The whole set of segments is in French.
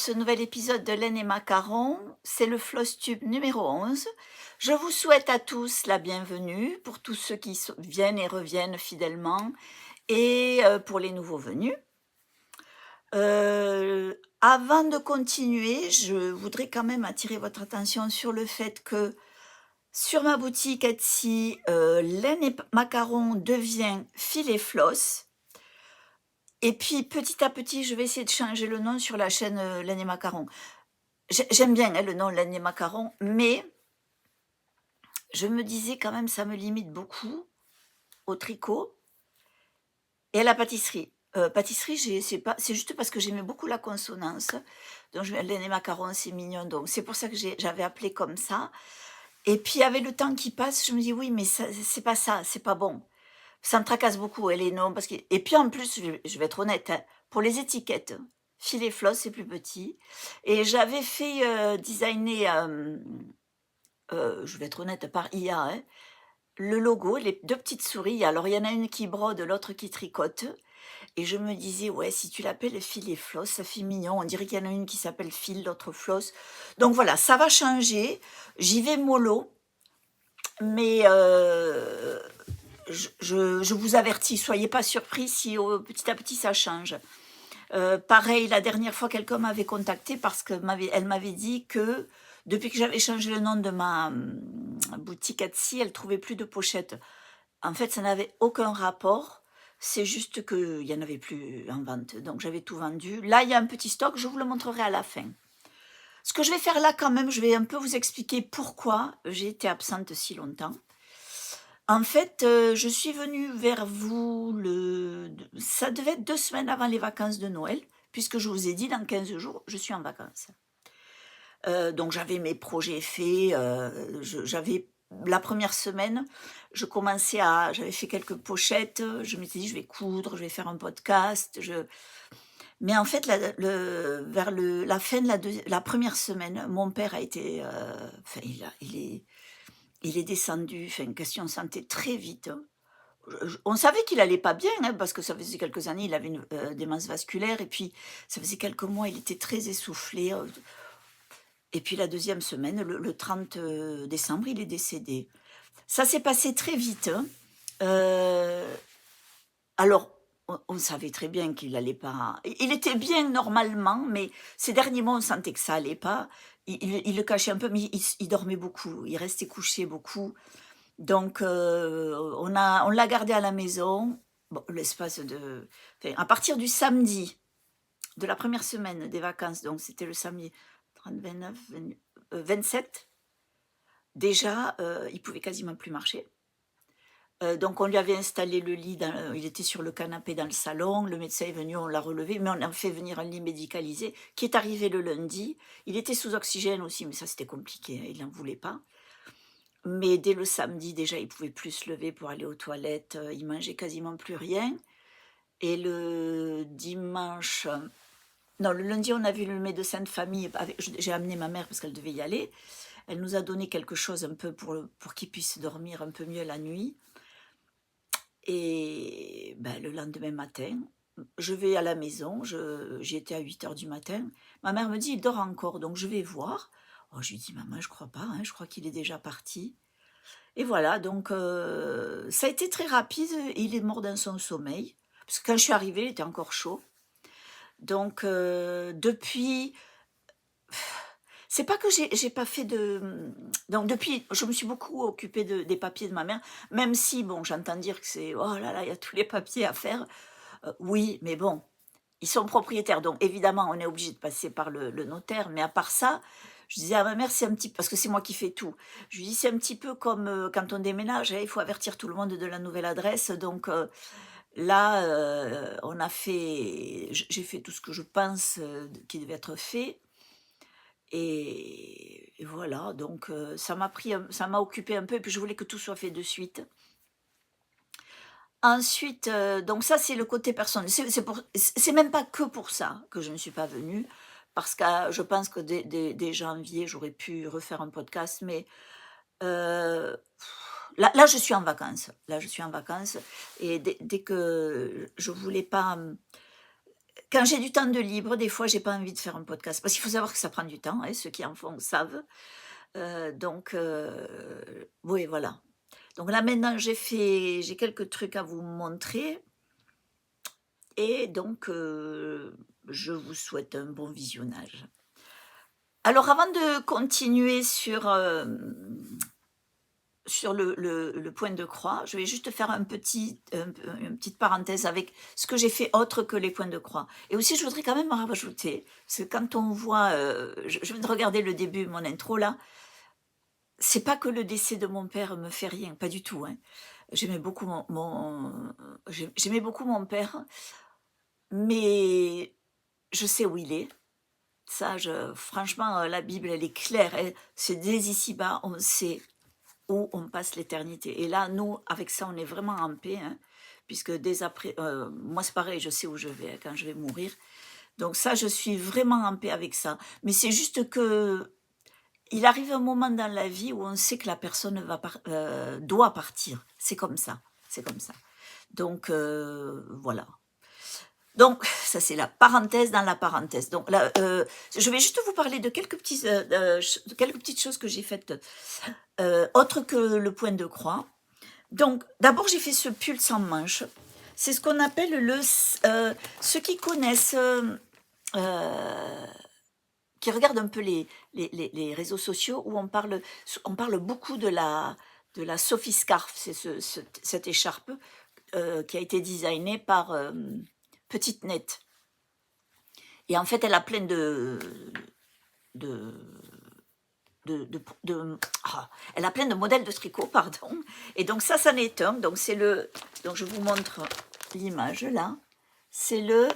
sur ce nouvel épisode de Laine et Macarons. C'est le Flosstube numéro 11. Je vous souhaite à tous la bienvenue pour tous ceux qui viennent et reviennent fidèlement et pour les nouveaux venus. Avant de continuer, je voudrais quand même attirer votre attention sur le fait que sur ma boutique Etsy, Laine et Macarons devient Fil et Floss. Et puis petit à petit, je vais essayer de changer le nom sur la chaîne Laine et Macarons. J'aime bien le nom Laine et Macarons, mais je me disais quand même ça me limite beaucoup au tricot et à la pâtisserie. Pâtisserie, c'est juste parce que j'aimais beaucoup la consonance. Donc Laine et Macarons, c'est mignon, donc c'est pour ça que j'avais appelé comme ça. Et puis avec le temps qui passe, je me dis oui, mais c'est pas ça, c'est pas bon. Ça me tracasse beaucoup, les noms. Et puis en plus, je vais être honnête, hein, pour les étiquettes, Fil et Floss, c'est plus petit. Et j'avais fait designer, je vais être honnête, par IA, hein, le logo, les deux petites souris. Alors il y en a une qui brode, l'autre qui tricote. Et je me disais, ouais, si tu l'appelles Fil et Floss, ça fait mignon. On dirait qu'il y en a une qui s'appelle Fil, l'autre Floss. Donc voilà, ça va changer. J'y vais mollo. Mais je vous avertis, soyez pas surpris si petit à petit ça change. Pareil, la dernière fois, quelqu'un m'avait contacté parce qu'elle m'avait dit que depuis que j'avais changé le nom de ma boutique Etsy, elle trouvait plus de pochettes. En fait, ça n'avait aucun rapport. C'est juste qu'il n'y en avait plus en vente. Donc, j'avais tout vendu. Là, il y a un petit stock. Je vous le montrerai à la fin. Ce que je vais faire là, quand même, je vais un peu vous expliquer pourquoi j'ai été absente si longtemps. En fait, je suis venue vers vous, ça devait être 2 semaines avant les vacances de Noël, puisque je vous ai dit dans 15 jours, je suis en vacances. Donc j'avais mes projets faits, j'avais la première semaine, j'avais fait quelques pochettes, je m'étais dit: «Je vais coudre, je vais faire un podcast», mais en fait, vers la fin de la première semaine, mon père a été, enfin il est descendu, enfin question santé très vite, hein. On savait qu'il allait pas bien, hein, parce que ça faisait quelques années, il avait une démence vasculaire et puis ça faisait quelques mois, il était très essoufflé, et puis la deuxième semaine, le 30 décembre, il est décédé. Ça s'est passé très vite, hein. Heu, alors on savait très bien qu'il allait pas, il était bien normalement, mais ces derniers mois, on sentait que ça allait pas. Il le cachait un peu, mais il dormait beaucoup, il restait couché beaucoup. Donc on l'a gardé à la maison, bon, l'espace de enfin, à partir du samedi de la première semaine des vacances, donc c'était le samedi 30, 29, 27, déjà, il pouvait quasiment plus marcher. Donc on lui avait installé le lit il était sur le canapé dans le salon, le médecin est venu, on l'a relevé, mais on a fait venir un lit médicalisé qui est arrivé le lundi. Il était sous oxygène aussi, mais ça c'était compliqué, hein, il n'en voulait pas. Mais dès le samedi, déjà, il pouvait plus se lever pour aller aux toilettes, il mangeait quasiment plus rien. Et le dimanche, non, le lundi, on a vu le médecin de famille j'ai amené ma mère parce qu'elle devait y aller. Elle nous a donné quelque chose un peu pour qu'il puisse dormir un peu mieux la nuit. Et le lendemain matin, je vais à la maison, j'y étais à 8 heures du matin. Ma mère me dit: «Il dort encore», donc je vais voir. Oh, je lui dis: «Maman, je crois pas, hein, je crois qu'il est déjà parti». Et voilà, donc ça a été très rapide, il est mort dans son sommeil. Parce que quand je suis arrivée, il était encore chaud. Donc depuis, c'est pas que j'ai pas fait donc depuis, je me suis beaucoup occupée des papiers de ma mère, même si bon, j'entends dire que c'est: «Oh là là, il y a tous les papiers à faire». Oui, mais bon, ils sont propriétaires, donc évidemment, on est obligé de passer par le notaire, mais à part ça, je disais à ma mère: «C'est un petit», parce que c'est moi qui fais tout. Je lui dis: «C'est un petit peu comme, quand on déménage, hein, il faut avertir tout le monde de la nouvelle adresse», donc là, on a fait j'ai fait tout ce que je pense, qui devait être fait, et voilà, donc ça m'a occupé un peu et puis je voulais que tout soit fait de suite. Ensuite, donc ça, c'est le côté personnel. C'est même pas que pour ça que je ne suis pas venue, parce que je pense que dès janvier, j'aurais pu refaire un podcast, mais heu, là, je suis en vacances. Là, je suis en vacances et dès que je voulais pas, Quand j'ai du temps de libre, des fois, j'ai pas envie de faire un podcast. Parce qu'il faut savoir que ça prend du temps, hein, ceux qui en font savent. Donc, oui, voilà. Donc là, maintenant, j'ai quelques trucs à vous montrer. Et donc, je vous souhaite un bon visionnage. Alors, avant de continuer sur le point de croix, je vais juste faire une petite parenthèse avec ce que j'ai fait autre que les points de croix. Et aussi, je voudrais quand même rajouter, parce que quand on voit, je viens de regarder le début, mon intro là, c'est pas que le décès de mon père me fait rien, pas du tout, hein. J'aimais beaucoup j'aimais beaucoup mon père, mais je sais où il est. Ça, franchement, la Bible, elle est claire. C'est dès ici-bas, on sait où on passe l'éternité. Et là, nous, avec ça, on est vraiment en paix, hein, puisque dès après, moi c'est pareil, je sais où je vais quand je vais mourir. Donc ça, je suis vraiment en paix avec ça. Mais c'est juste que il arrive un moment dans la vie où on sait que la personne doit partir. C'est comme ça, c'est comme ça. Donc voilà. Donc, ça c'est la parenthèse dans la parenthèse. Donc là, je vais juste vous parler de quelques petites choses que j'ai faites autres que le point de croix. Donc, d'abord, j'ai fait ce pull sans manches. C'est ce qu'on appelle ceux qui connaissent, qui regardent un peu les réseaux sociaux où on parle beaucoup de la Sophie Scarf. C'est cette écharpe qui a été designée par Petite Net. Et en fait, elle a plein elle a plein de modèles de tricot, pardon. Et donc ça en est un. Donc donc je vous montre l'image là. C'est le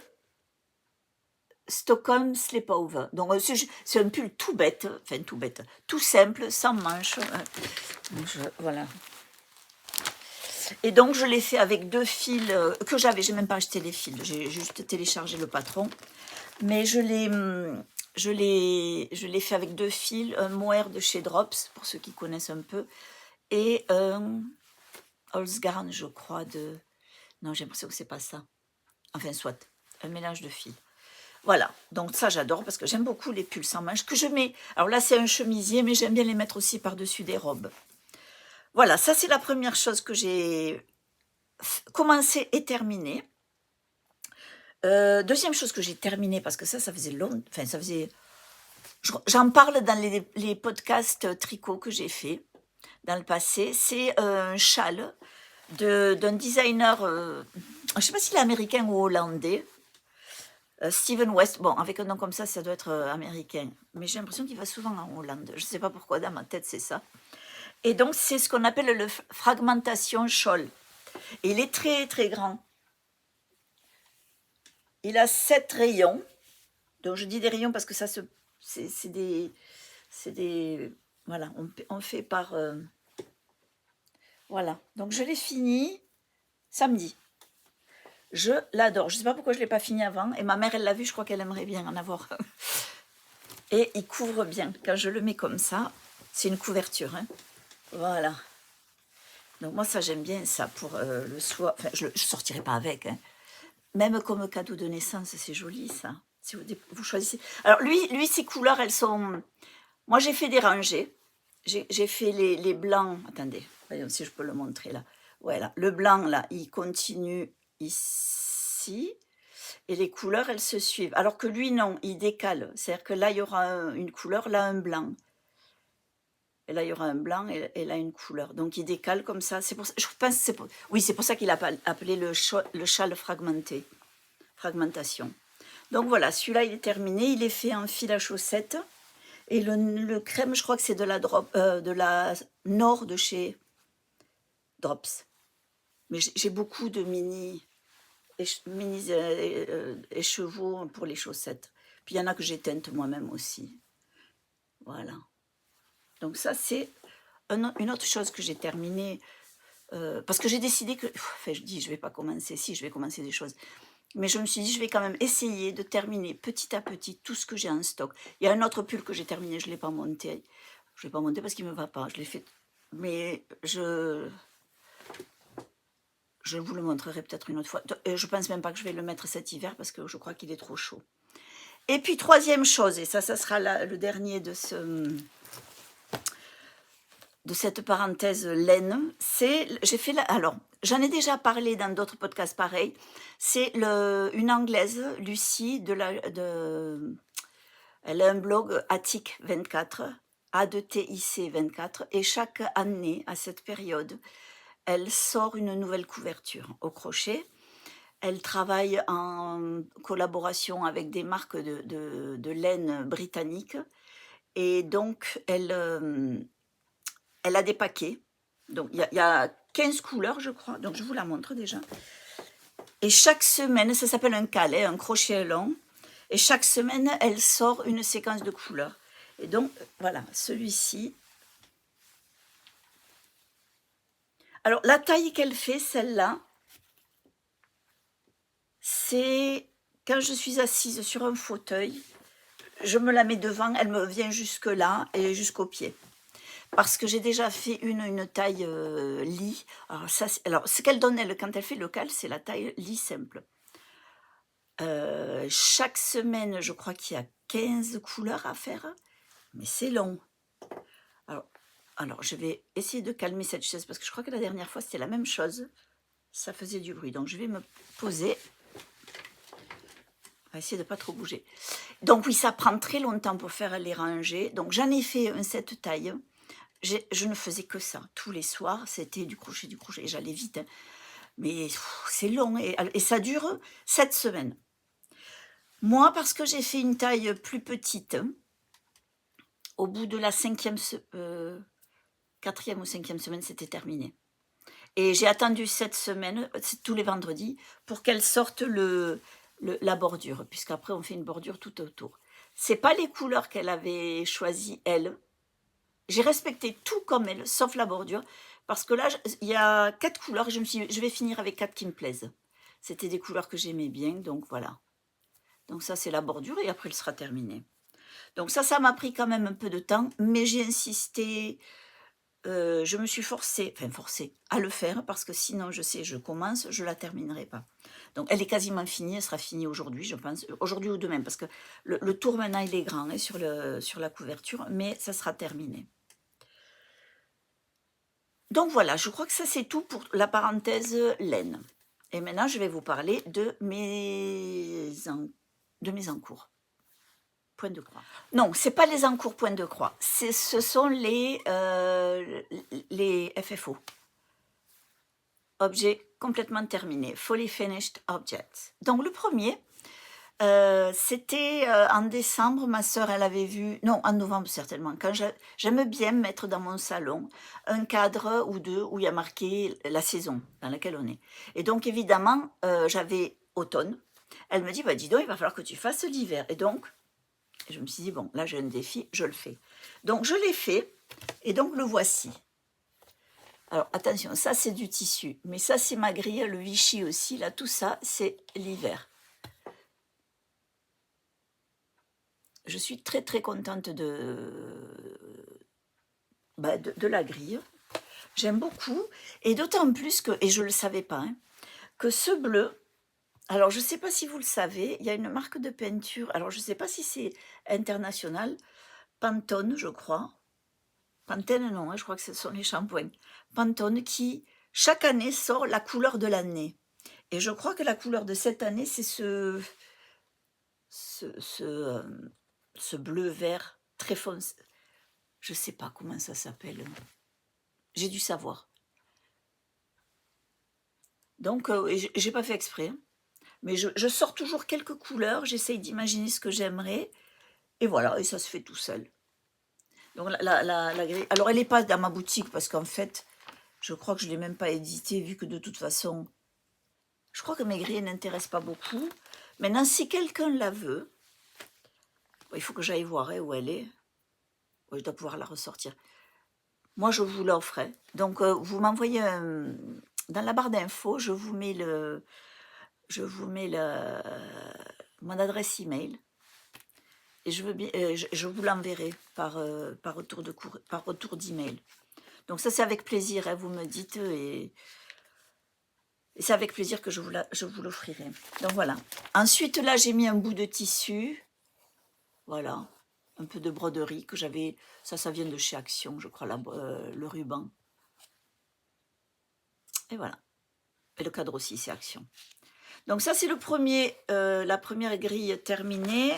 Stockholm Sleepover. Donc c'est un pull tout bête, tout simple, sans manches. Voilà. Et donc je l'ai fait avec 2 fils que j'avais. J'ai même pas acheté les fils. J'ai juste téléchargé le patron. Mais je l'ai fait avec 2 fils, un mohair de chez Drops, pour ceux qui connaissent un peu, et un Holzgarn, je crois, non, j'ai l'impression que c'est pas ça. Enfin, soit, un mélange de fils. Voilà, donc ça j'adore parce que j'aime beaucoup les pulls sans manches que je mets. Alors là, c'est un chemisier, mais j'aime bien les mettre aussi par-dessus des robes. Voilà, ça c'est la première chose que j'ai commencé et terminée. Deuxième chose que j'ai terminée, parce que ça faisait longtemps, enfin ça faisait... J'en parle dans les podcasts tricot que j'ai fait dans le passé. C'est un châle d'un designer, je ne sais pas s'il est américain ou hollandais, Steven West. Bon, avec un nom comme ça doit être américain. Mais j'ai l'impression qu'il va souvent en Hollande. Je ne sais pas pourquoi, dans ma tête, c'est ça. Et donc, c'est ce qu'on appelle le fragmentation shawl. Et il est très, très grand. Il a 7 rayons. Donc, je dis des rayons parce que ça c'est des... Voilà, on fait par... voilà, donc je l'ai fini samedi. Je l'adore. Je ne sais pas pourquoi je ne l'ai pas fini avant. Et ma mère, elle l'a vu, je crois qu'elle aimerait bien en avoir. Et il couvre bien. Quand je le mets comme ça, c'est une couverture, hein. Voilà. Donc moi, ça, j'aime bien ça pour le soir. Enfin, je ne sortirai pas avec, hein. Même comme cadeau de naissance, c'est joli, ça. Si vous choisissez. Alors, lui, ses couleurs, elles sont... Moi, j'ai fait des rangées. J'ai fait les blancs. Attendez, voyons si je peux le montrer là. Voilà, le blanc, là, il continue ici. Et les couleurs, elles se suivent. Alors que lui, non, il décale. C'est-à-dire que là, il y aura une couleur, là, un blanc. Et là, il y aura un blanc et là, une couleur. Donc, il décale comme ça. C'est pour ça, je pense que oui, c'est pour ça qu'il a appelé le châle fragmenté. Fragmentation. Donc, voilà, celui-là, il est terminé. Il est fait en fil à chaussettes. Et le crème, je crois que c'est de la Nord de chez Drops. Mais j'ai beaucoup de mini écheveaux pour les chaussettes. Puis il y en a que j'éteinte moi-même aussi. Voilà. Donc ça, c'est une autre chose que j'ai terminée. Parce que j'ai décidé que... Enfin, je dis, je ne vais pas commencer. Si, je vais commencer des choses. Mais je me suis dit, je vais quand même essayer de terminer petit à petit tout ce que j'ai en stock. Il y a un autre pull que j'ai terminé, je ne l'ai pas monté. Je ne l'ai pas monté parce qu'il ne me va pas. Je l'ai fait. Mais Je vous le montrerai peut-être une autre fois. Je pense même pas que je vais le mettre cet hiver parce que je crois qu'il est trop chaud. Et puis troisième chose, et ça sera le dernier de cette parenthèse laine, c'est, alors, j'en ai déjà parlé dans d'autres podcasts pareils, c'est une Anglaise, Lucie, elle a un blog Attic 24, A2TIC 24, et chaque année, à cette période, elle sort une nouvelle couverture au crochet. Elle travaille en collaboration avec des marques de laine britanniques, et donc elle a des paquets. Donc il y a 15 couleurs, je crois. Donc je vous la montre déjà. Et chaque semaine, ça s'appelle un calais, un crochet long. Et chaque semaine, elle sort une séquence de couleurs. Et donc, voilà, celui-ci. Alors, la taille qu'elle fait, celle-là, c'est quand je suis assise sur un fauteuil, je me la mets devant, elle me vient jusque là et jusqu'au pied. Parce que j'ai déjà fait une taille lit. Alors, ce qu'elle donne, elle, quand elle fait le cal, c'est la taille lit simple. Chaque semaine, je crois qu'il y a 15 couleurs à faire, mais c'est long. Alors, je vais essayer de calmer cette chaise parce que je crois que la dernière fois, c'était la même chose. Ça faisait du bruit. Donc, je vais me poser. On va essayer de ne pas trop bouger. Donc, oui, ça prend très longtemps pour faire les rangées. Donc, j'en ai fait cette taille. Je ne faisais que ça. Tous les soirs, c'était du crochet, du crochet. J'allais vite. Hein. Mais c'est long. Et ça dure 7 semaines. Moi, parce que j'ai fait une taille plus petite, au bout de la 4e ou 5e semaine, c'était terminé. Et j'ai attendu 7 semaines, tous les vendredis, pour qu'elle sorte la bordure, puisqu'après on fait une bordure tout autour. C'est pas les couleurs qu'elle avait choisies, elle. J'ai respecté tout comme elle, sauf la bordure, parce que là, il y a 4 couleurs, et je me suis dit, je vais finir avec 4 qui me plaisent. C'était des couleurs que j'aimais bien, donc voilà. Donc ça, c'est la bordure, et après, elle sera terminée. Donc ça m'a pris quand même un peu de temps, mais j'ai insisté, je me suis forcée à le faire parce que sinon, je sais, je commence, je la terminerai pas. Donc elle est quasiment finie, elle sera finie aujourd'hui, je pense, aujourd'hui ou demain, parce que le tour maintenant, il est grand hein, sur la couverture, mais ça sera terminé. Donc voilà, je crois que ça c'est tout pour la parenthèse laine. Et maintenant, je vais vous parler de mes encours. Point de croix. Non, c'est pas les encours point de croix. Ce sont les FFO. Objets complètement terminés. Fully Finished Objects. Donc le premier, c'était en décembre, ma sœur, elle avait vu, non, en novembre certainement, quand j'aime bien mettre dans mon salon un cadre ou deux où il y a marqué la saison dans laquelle on est. Et donc évidemment, j'avais automne. Elle me dit, bah, dis donc, il va falloir que tu fasses l'hiver. Et donc, je me suis dit, bon, là j'ai un défi, je le fais. Donc je l'ai fait, et donc le voici. Alors attention, ça c'est du tissu, mais ça c'est ma grille, le Vichy aussi, là tout ça c'est l'hiver. Je suis très très contente de la grille. J'aime beaucoup, et d'autant plus que, et je ne le savais pas, hein, que ce bleu, alors je ne sais pas si vous le savez, il y a une marque de peinture, alors je ne sais pas si c'est international, Pantone je crois, Pantene non, hein, je crois que ce sont les shampoings, Pantone qui chaque année sort la couleur de l'année. Et je crois que la couleur de cette année, c'est ce bleu vert très foncé. Je ne sais pas comment ça s'appelle. J'ai dû savoir. Donc, j'ai pas fait exprès. Hein. Mais je sors toujours quelques couleurs. J'essaye d'imaginer ce que j'aimerais. Et voilà, et ça se fait tout seul. Donc, la grille. Alors, elle n'est pas dans ma boutique parce qu'en fait, je crois que je ne l'ai même pas éditée vu que de toute façon, je crois que mes grilles n'intéressent pas beaucoup. Maintenant, si quelqu'un la veut, il faut que j'aille voir où elle est. Je dois pouvoir la ressortir. Moi, je vous l'offre. Donc, vous m'envoyez dans la barre d'infos, je vous mets mon adresse email et je vous l'enverrai par retour d'email. Donc ça, c'est avec plaisir. Hein, vous me dites et Et c'est avec plaisir que je vous l'offrirai. Donc voilà. Ensuite, là, j'ai mis un bout de tissu. Voilà. Un peu de broderie que j'avais. Ça vient de chez Action, je crois, le ruban. Et voilà. Et le cadre aussi, c'est Action. Donc ça, c'est la première grille terminée.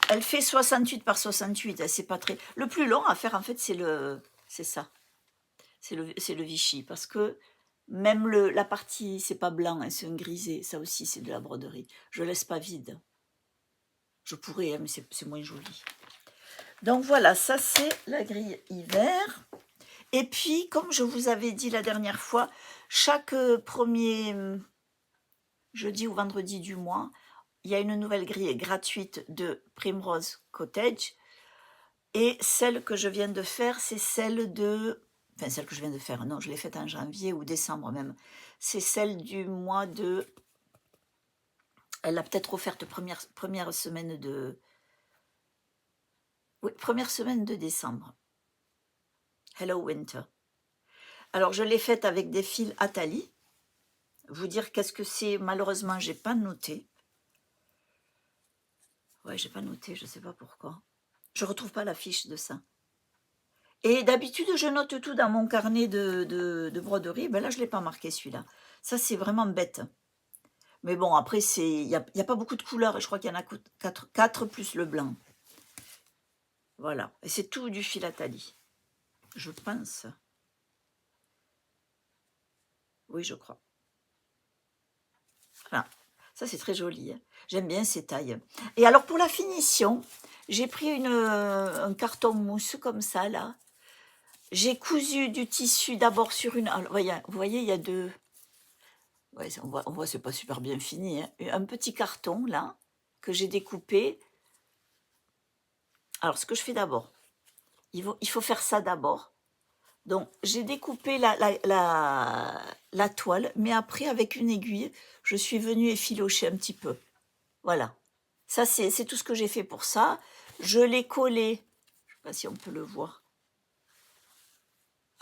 Elle fait 68 par 68. C'est pas très. Le plus long à faire, en fait, c'est ça. C'est le Vichy. Parce que même la partie, c'est pas blanc, hein, c'est un grisé. Ça aussi, c'est de la broderie. Je laisse pas vide. Je pourrais, hein, mais c'est moins joli. Donc voilà, ça c'est la grille hiver. Et puis, comme je vous avais dit la dernière fois, chaque premier jeudi ou vendredi du mois, il y a une nouvelle grille gratuite de Primrose Cottage. Et celle que je viens de faire, c'est celle de... Enfin, celle que je viens de faire, non, je l'ai faite en janvier ou décembre même. C'est celle du mois de... Elle a peut-être offerte première semaine de... Oui, première semaine de décembre. Hello Winter. Alors, je l'ai faite avec des fils Atali. Vous dire qu'est-ce que c'est, malheureusement, j'ai pas noté. Ouais, j'ai pas noté, je sais pas pourquoi. Je retrouve pas la fiche de ça. Et d'habitude, je note tout dans mon carnet de broderie. Ben là, je l'ai pas marqué celui-là. Ça, c'est vraiment bête. Mais bon, après, il n'y a pas beaucoup de couleurs. Et je crois qu'il y en a 4 plus le blanc. Voilà. Et c'est tout du fil Atali. Je pense. Oui, je crois. Voilà. Ça, c'est très joli. Hein. J'aime bien ces tailles. Et alors, pour la finition, j'ai pris un carton mousse comme ça, là. J'ai cousu du tissu d'abord sur une... Alors, vous voyez, il y a deux... Ouais, on voit c'est pas super bien fini. Hein. Un petit carton, là, que j'ai découpé. Alors, ce que je fais d'abord, il faut faire ça d'abord. Donc, j'ai découpé la toile, mais après, avec une aiguille, je suis venue effilocher un petit peu. Voilà. Ça, c'est tout ce que j'ai fait pour ça. Je l'ai collé. Je ne sais pas si on peut le voir.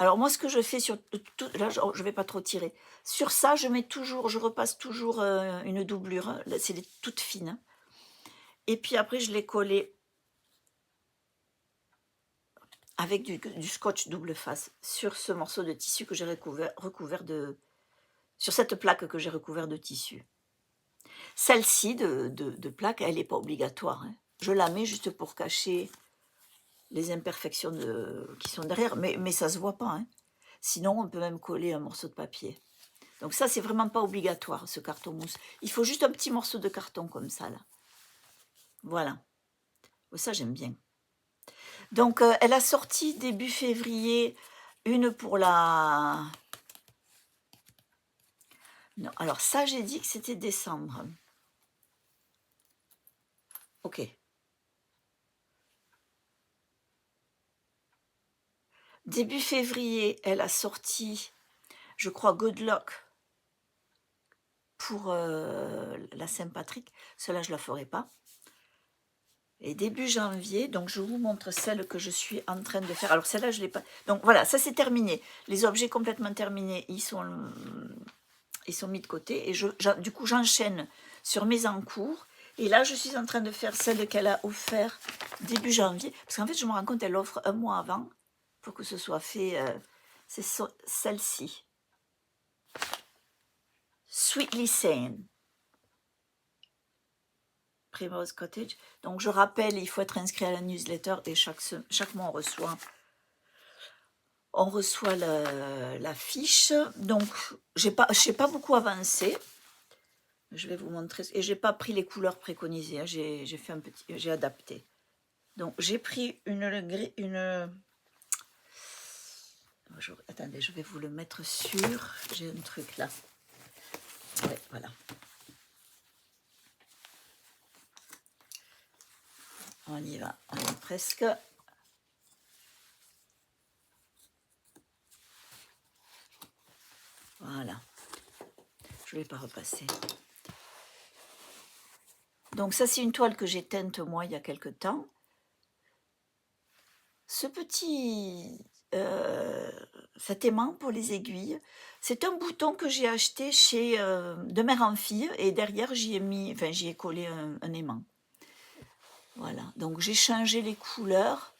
Alors, moi, ce que je fais sur tout... Là, je ne vais pas trop tirer. Sur ça, je repasse toujours une doublure. C'est toute fine. Et puis après, je l'ai collé avec du scotch double face sur ce morceau de tissu que j'ai recouvert de... Sur cette plaque que j'ai recouvert de tissu. Celle-ci de plaque, elle n'est pas obligatoire. Hein. Je la mets juste pour cacher les imperfections qui sont derrière, mais ça ne se voit pas. Hein. Sinon, on peut même coller un morceau de papier. Donc ça, c'est vraiment pas obligatoire, ce carton mousse. Il faut juste un petit morceau de carton comme ça, là. Voilà. Ça, j'aime bien. Donc, elle a sorti début février une pour la... Non, alors ça, j'ai dit que c'était décembre. Ok. Début février, elle a sorti, je crois, Good Luck pour la Saint-Patrick. Celle-là, je ne la ferai pas. Et début janvier, donc je vous montre celle que je suis en train de faire. Alors celle-là, je ne l'ai pas... Donc voilà, ça c'est terminé. Les objets complètement terminés, ils sont mis de côté. Et du coup, j'enchaîne sur mes encours. Et là, je suis en train de faire celle qu'elle a offert début janvier. Parce qu'en fait, je me rends compte, elle offre un mois avant pour que ce soit fait. C'est celle-ci. Sweetly Sane. Primrose Cottage. Donc, je rappelle, il faut être inscrit à la newsletter et chaque mois, on reçoit la fiche. Donc, je n'ai pas beaucoup avancé. Je vais vous montrer. Et je n'ai pas pris les couleurs préconisées. Hein. J'ai adapté. Donc, j'ai pris attendez, je vais vous le mettre sur. J'ai un truc là. Ouais, voilà. On y va. On y est presque. Voilà. Je ne vais pas repasser. Donc ça, c'est une toile que j'ai teinte, moi, il y a quelque temps. Ce petit cet aimant pour les aiguilles. C'est un bouton que j'ai acheté chez de mère en fille et derrière j'y ai mis, enfin j'y ai collé un aimant. Voilà, donc j'ai changé les couleurs.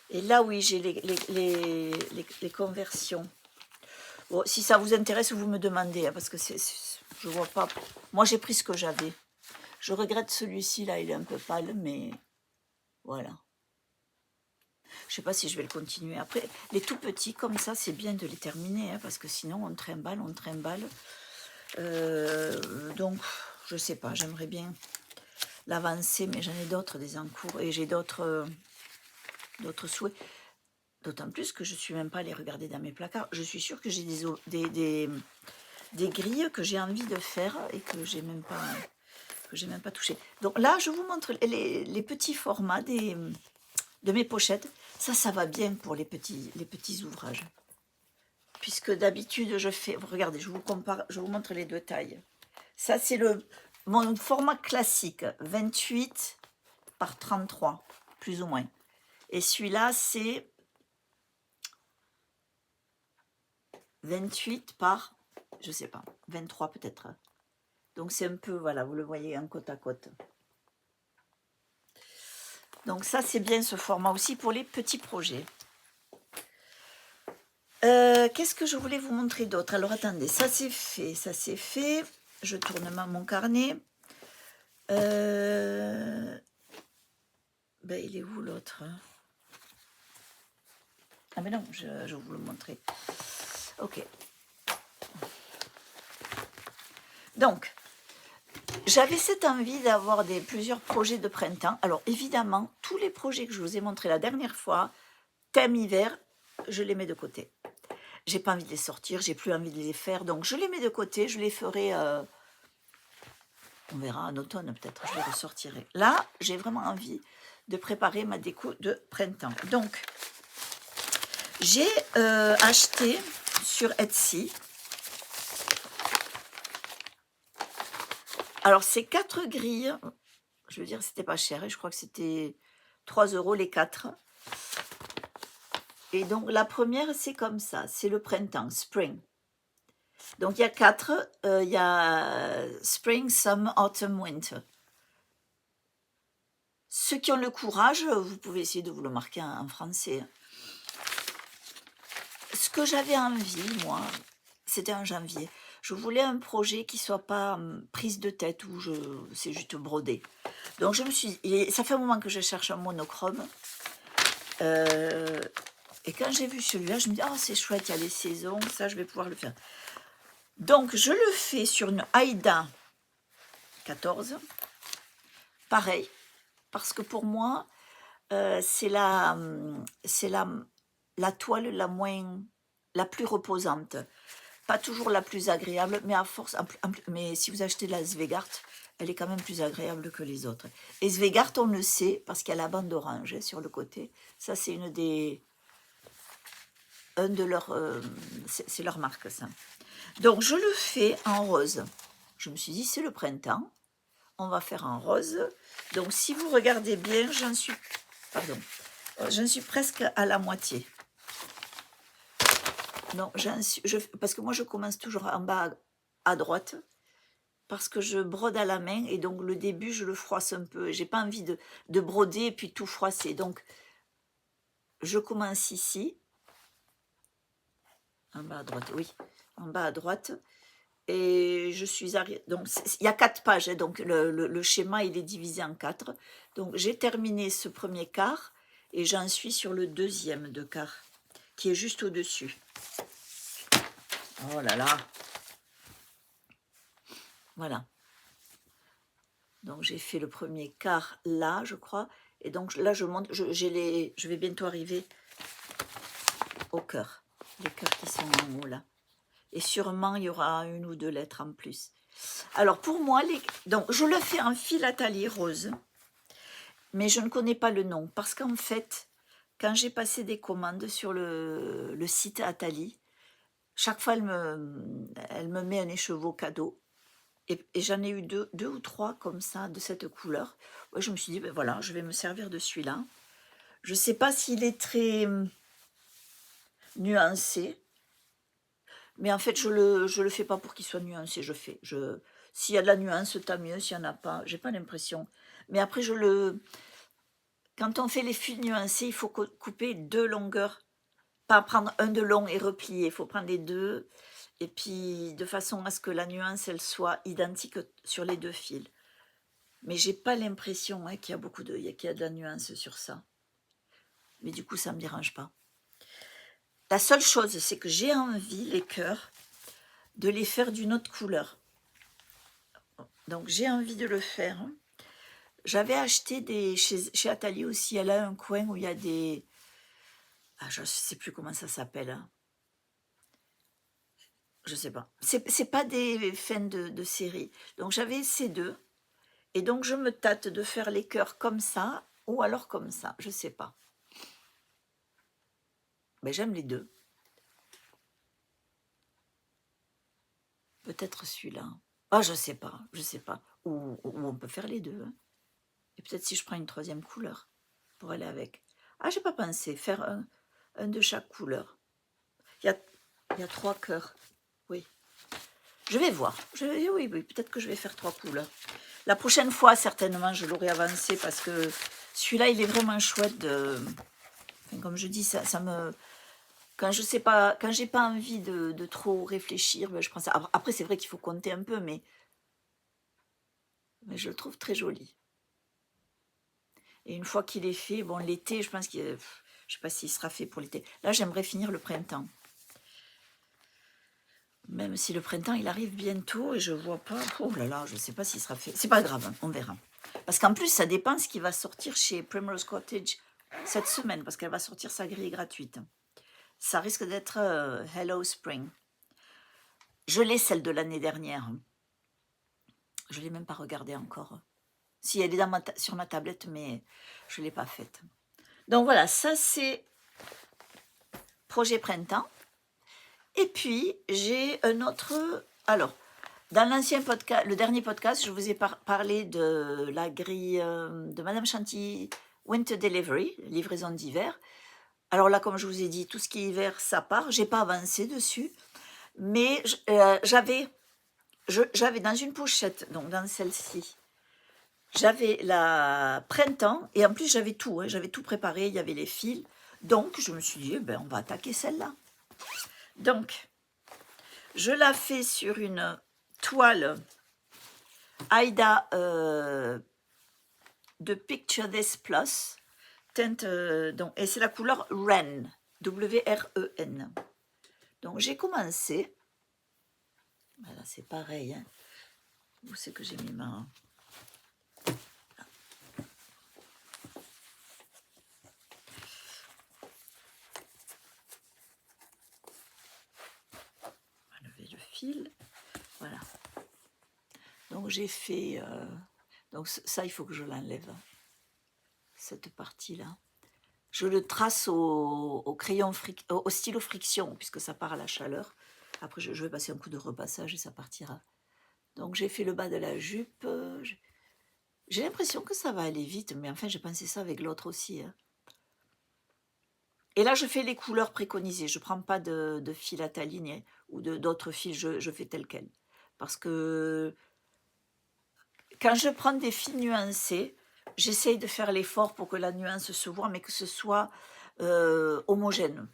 Et là, oui, j'ai les conversions. Bon, si ça vous intéresse, vous me demandez, hein, parce que je vois pas. Moi, j'ai pris ce que j'avais. Je regrette celui-ci, là, il est un peu pâle, mais voilà. Je sais pas si je vais le continuer. Après, les tout petits, comme ça, c'est bien de les terminer, hein, parce que sinon, on trimballe, on trimballe. Donc, je sais pas, j'aimerais bien l'avancer, mais j'en ai d'autres, des en cours, et j'ai d'autres souhaits. D'autant plus que je ne suis même pas allée regarder dans mes placards. Je suis sûre que j'ai des grilles que j'ai envie de faire et que j'ai même pas touché. Donc là, je vous montre les petits formats de mes pochettes. Ça va bien pour les petits ouvrages. Puisque d'habitude, je fais... Regardez, je vous montre les deux tailles. Ça, c'est mon format classique, 28 par 33, plus ou moins. Et celui-là, c'est 28 par, je sais pas, 23 peut-être. Donc c'est un peu, voilà, vous le voyez en côte à côte. Donc ça, c'est bien ce format aussi pour les petits projets. Qu'est-ce que je voulais vous montrer d'autre? Alors attendez, ça c'est fait, ça c'est fait. Je tourne mon carnet. Ben, il est où l'autre? Ah mais non, je vais vous le montrer. Ok. Donc, j'avais cette envie d'avoir plusieurs projets de printemps. Alors évidemment, tous les projets que je vous ai montrés la dernière fois, thème hiver, je les mets de côté. J'ai pas envie de les sortir, j'ai plus envie de les faire, donc je les mets de côté, je les ferai, on verra en automne peut-être, je les ressortirai. Là, j'ai vraiment envie de préparer ma déco de printemps. Donc, j'ai acheté sur Etsy, alors c'est 4 grilles, je veux dire c'était pas cher, je crois que c'était 3 € les 4. Et donc la première c'est comme ça, c'est le printemps, spring. Donc il y a 4, il y a spring, summer, autumn, winter. Ceux qui ont le courage, vous pouvez essayer de vous le marquer en français. Ce que j'avais envie, moi, c'était en janvier. Je voulais un projet qui soit pas prise de tête où c'est juste brodé. Donc je me suis, ça fait un moment que je cherche un monochrome. Et quand j'ai vu celui-là, je me dis, oh c'est chouette, il y a les saisons, ça je vais pouvoir le faire. Donc je le fais sur une Aida 14. Pareil, parce que pour moi, c'est la toile la plus reposante. Pas toujours la plus agréable, mais à force. Mais si vous achetez la Svegart, elle est quand même plus agréable que les autres. Et Svegart, on le sait, parce qu'il y a la bande orange sur le côté. Ça, c'est c'est leur marque, ça. Donc, je le fais en rose. Je me suis dit, c'est le printemps. On va faire en rose. Donc, si vous regardez bien, j'en suis presque à la moitié. Non, parce que moi, je commence toujours en bas à droite, parce que je brode à la main, et donc le début, je le froisse un peu. J'ai pas envie de broder et puis tout froisser. Donc, je commence ici, en bas à droite, oui, en bas à droite, et je suis arrivée. Donc, il y a 4 pages, hein, donc le schéma, il est divisé en 4. Donc, j'ai terminé ce premier quart, et j'en suis sur le deuxième de quart, qui est juste au-dessus. Oh là là! Voilà. Donc j'ai fait le premier quart là, je crois. Et donc là, je monte, je vais bientôt arriver au cœur. Les cœurs qui sont en haut là. Et sûrement, il y aura 1 ou 2 lettres en plus. Alors pour moi, donc je le fais en philatanie rose. Mais je ne connais pas le nom. Parce qu'en fait, quand j'ai passé des commandes sur le site Atali, chaque fois, elle me met un écheveau cadeau. Et j'en ai eu deux ou trois comme ça, de cette couleur. Ouais, je me suis dit, ben voilà, je vais me servir de celui-là. Je ne sais pas s'il est très... nuancé. Mais en fait, je le fais pas pour qu'il soit nuancé. S'il y a de la nuance, tant mieux. S'il n'y en a pas, j'ai pas l'impression. Mais après, quand on fait les fils nuancés, il faut couper 2 longueurs. Pas prendre un de long et replier. Il faut prendre les deux. Et puis, de façon à ce que la nuance, elle soit identique sur les 2 fils. Mais j'ai pas l'impression qu'il y a qu'il y a de la nuance sur ça. Mais du coup, ça me dérange pas. La seule chose, c'est que j'ai envie, les cœurs, de les faire d'une autre couleur. Donc, j'ai envie de le faire. J'avais acheté chez Atelier aussi, elle a un coin où il y a des... Ah, je ne sais plus comment ça s'appelle. Hein. Je sais pas. C'est pas des fins de série. Donc, j'avais ces deux. Et donc, je me tâte de faire les cœurs comme ça ou alors comme ça. Je sais pas. Mais j'aime les deux. Peut-être celui-là. Ah, je sais pas. Je sais pas. Ou on peut faire les deux. Hein. Et peut-être si je prends une troisième couleur pour aller avec. Ah, j'ai pas pensé. Faire un de chaque couleur. Il y a 3 cœurs. Oui. Je vais voir. Oui, peut-être que je vais faire 3 couleurs. La prochaine fois, certainement, je l'aurai avancé parce que celui-là, il est vraiment chouette. Enfin, comme je dis, ça me... Quand je sais pas, quand j'ai pas envie de trop réfléchir, ben, je prends ça. Après, c'est vrai qu'il faut compter un peu, mais je le trouve très joli. Et une fois qu'il est fait, bon, l'été, je pense qu'il... Je sais pas s'il sera fait pour l'été. Là, j'aimerais finir le printemps. Même si le printemps, il arrive bientôt et je vois pas... Oh là là, je sais pas s'il sera fait. C'est pas grave, hein, on verra. Parce qu'en plus, ça dépend ce qui va sortir chez Primrose Cottage cette semaine, parce qu'elle va sortir sa grille gratuite. Ça risque d'être Hello Spring. Je l'ai, celle de l'année dernière. Je ne l'ai même pas regardée encore. Si, elle est sur ma tablette, mais je ne l'ai pas faite. Donc voilà, ça c'est projet printemps. Et puis, j'ai un autre... Alors, dans l'ancien podcast, le dernier podcast, je vous ai parlé de la grille de Madame Chantilly Winter Delivery, livraison d'hiver. Alors là, comme je vous ai dit, tout ce qui est hiver, ça part. Je n'ai pas avancé dessus. Mais j'avais dans une pochette, donc dans celle-ci, j'avais la printemps, et en plus j'avais tout, hein, j'avais tout préparé, il y avait les fils. Donc je me suis dit, on va attaquer celle-là. Donc, je la fais sur une toile Aida de Picture This Plus, teinte, et c'est la couleur Wren, W-R-E-N. Donc j'ai commencé, voilà, c'est pareil, hein. Où c'est que j'ai mis ma... Voilà. Donc j'ai fait... donc ça, il faut que je l'enlève. Cette partie-là. Je le trace au crayon, au stylo friction, puisque ça part à la chaleur. Après, je vais passer un coup de repassage et ça partira. Donc j'ai fait le bas de la jupe. J'ai l'impression que ça va aller vite, mais enfin, j'ai pensé ça avec l'autre aussi. Hein. Et là, je fais les couleurs préconisées. Je ne prends pas de fil à taline ou d'autres fils. Je fais tel quel. Parce que quand je prends des fils nuancés, j'essaye de faire l'effort pour que la nuance se voit, mais que ce soit homogène.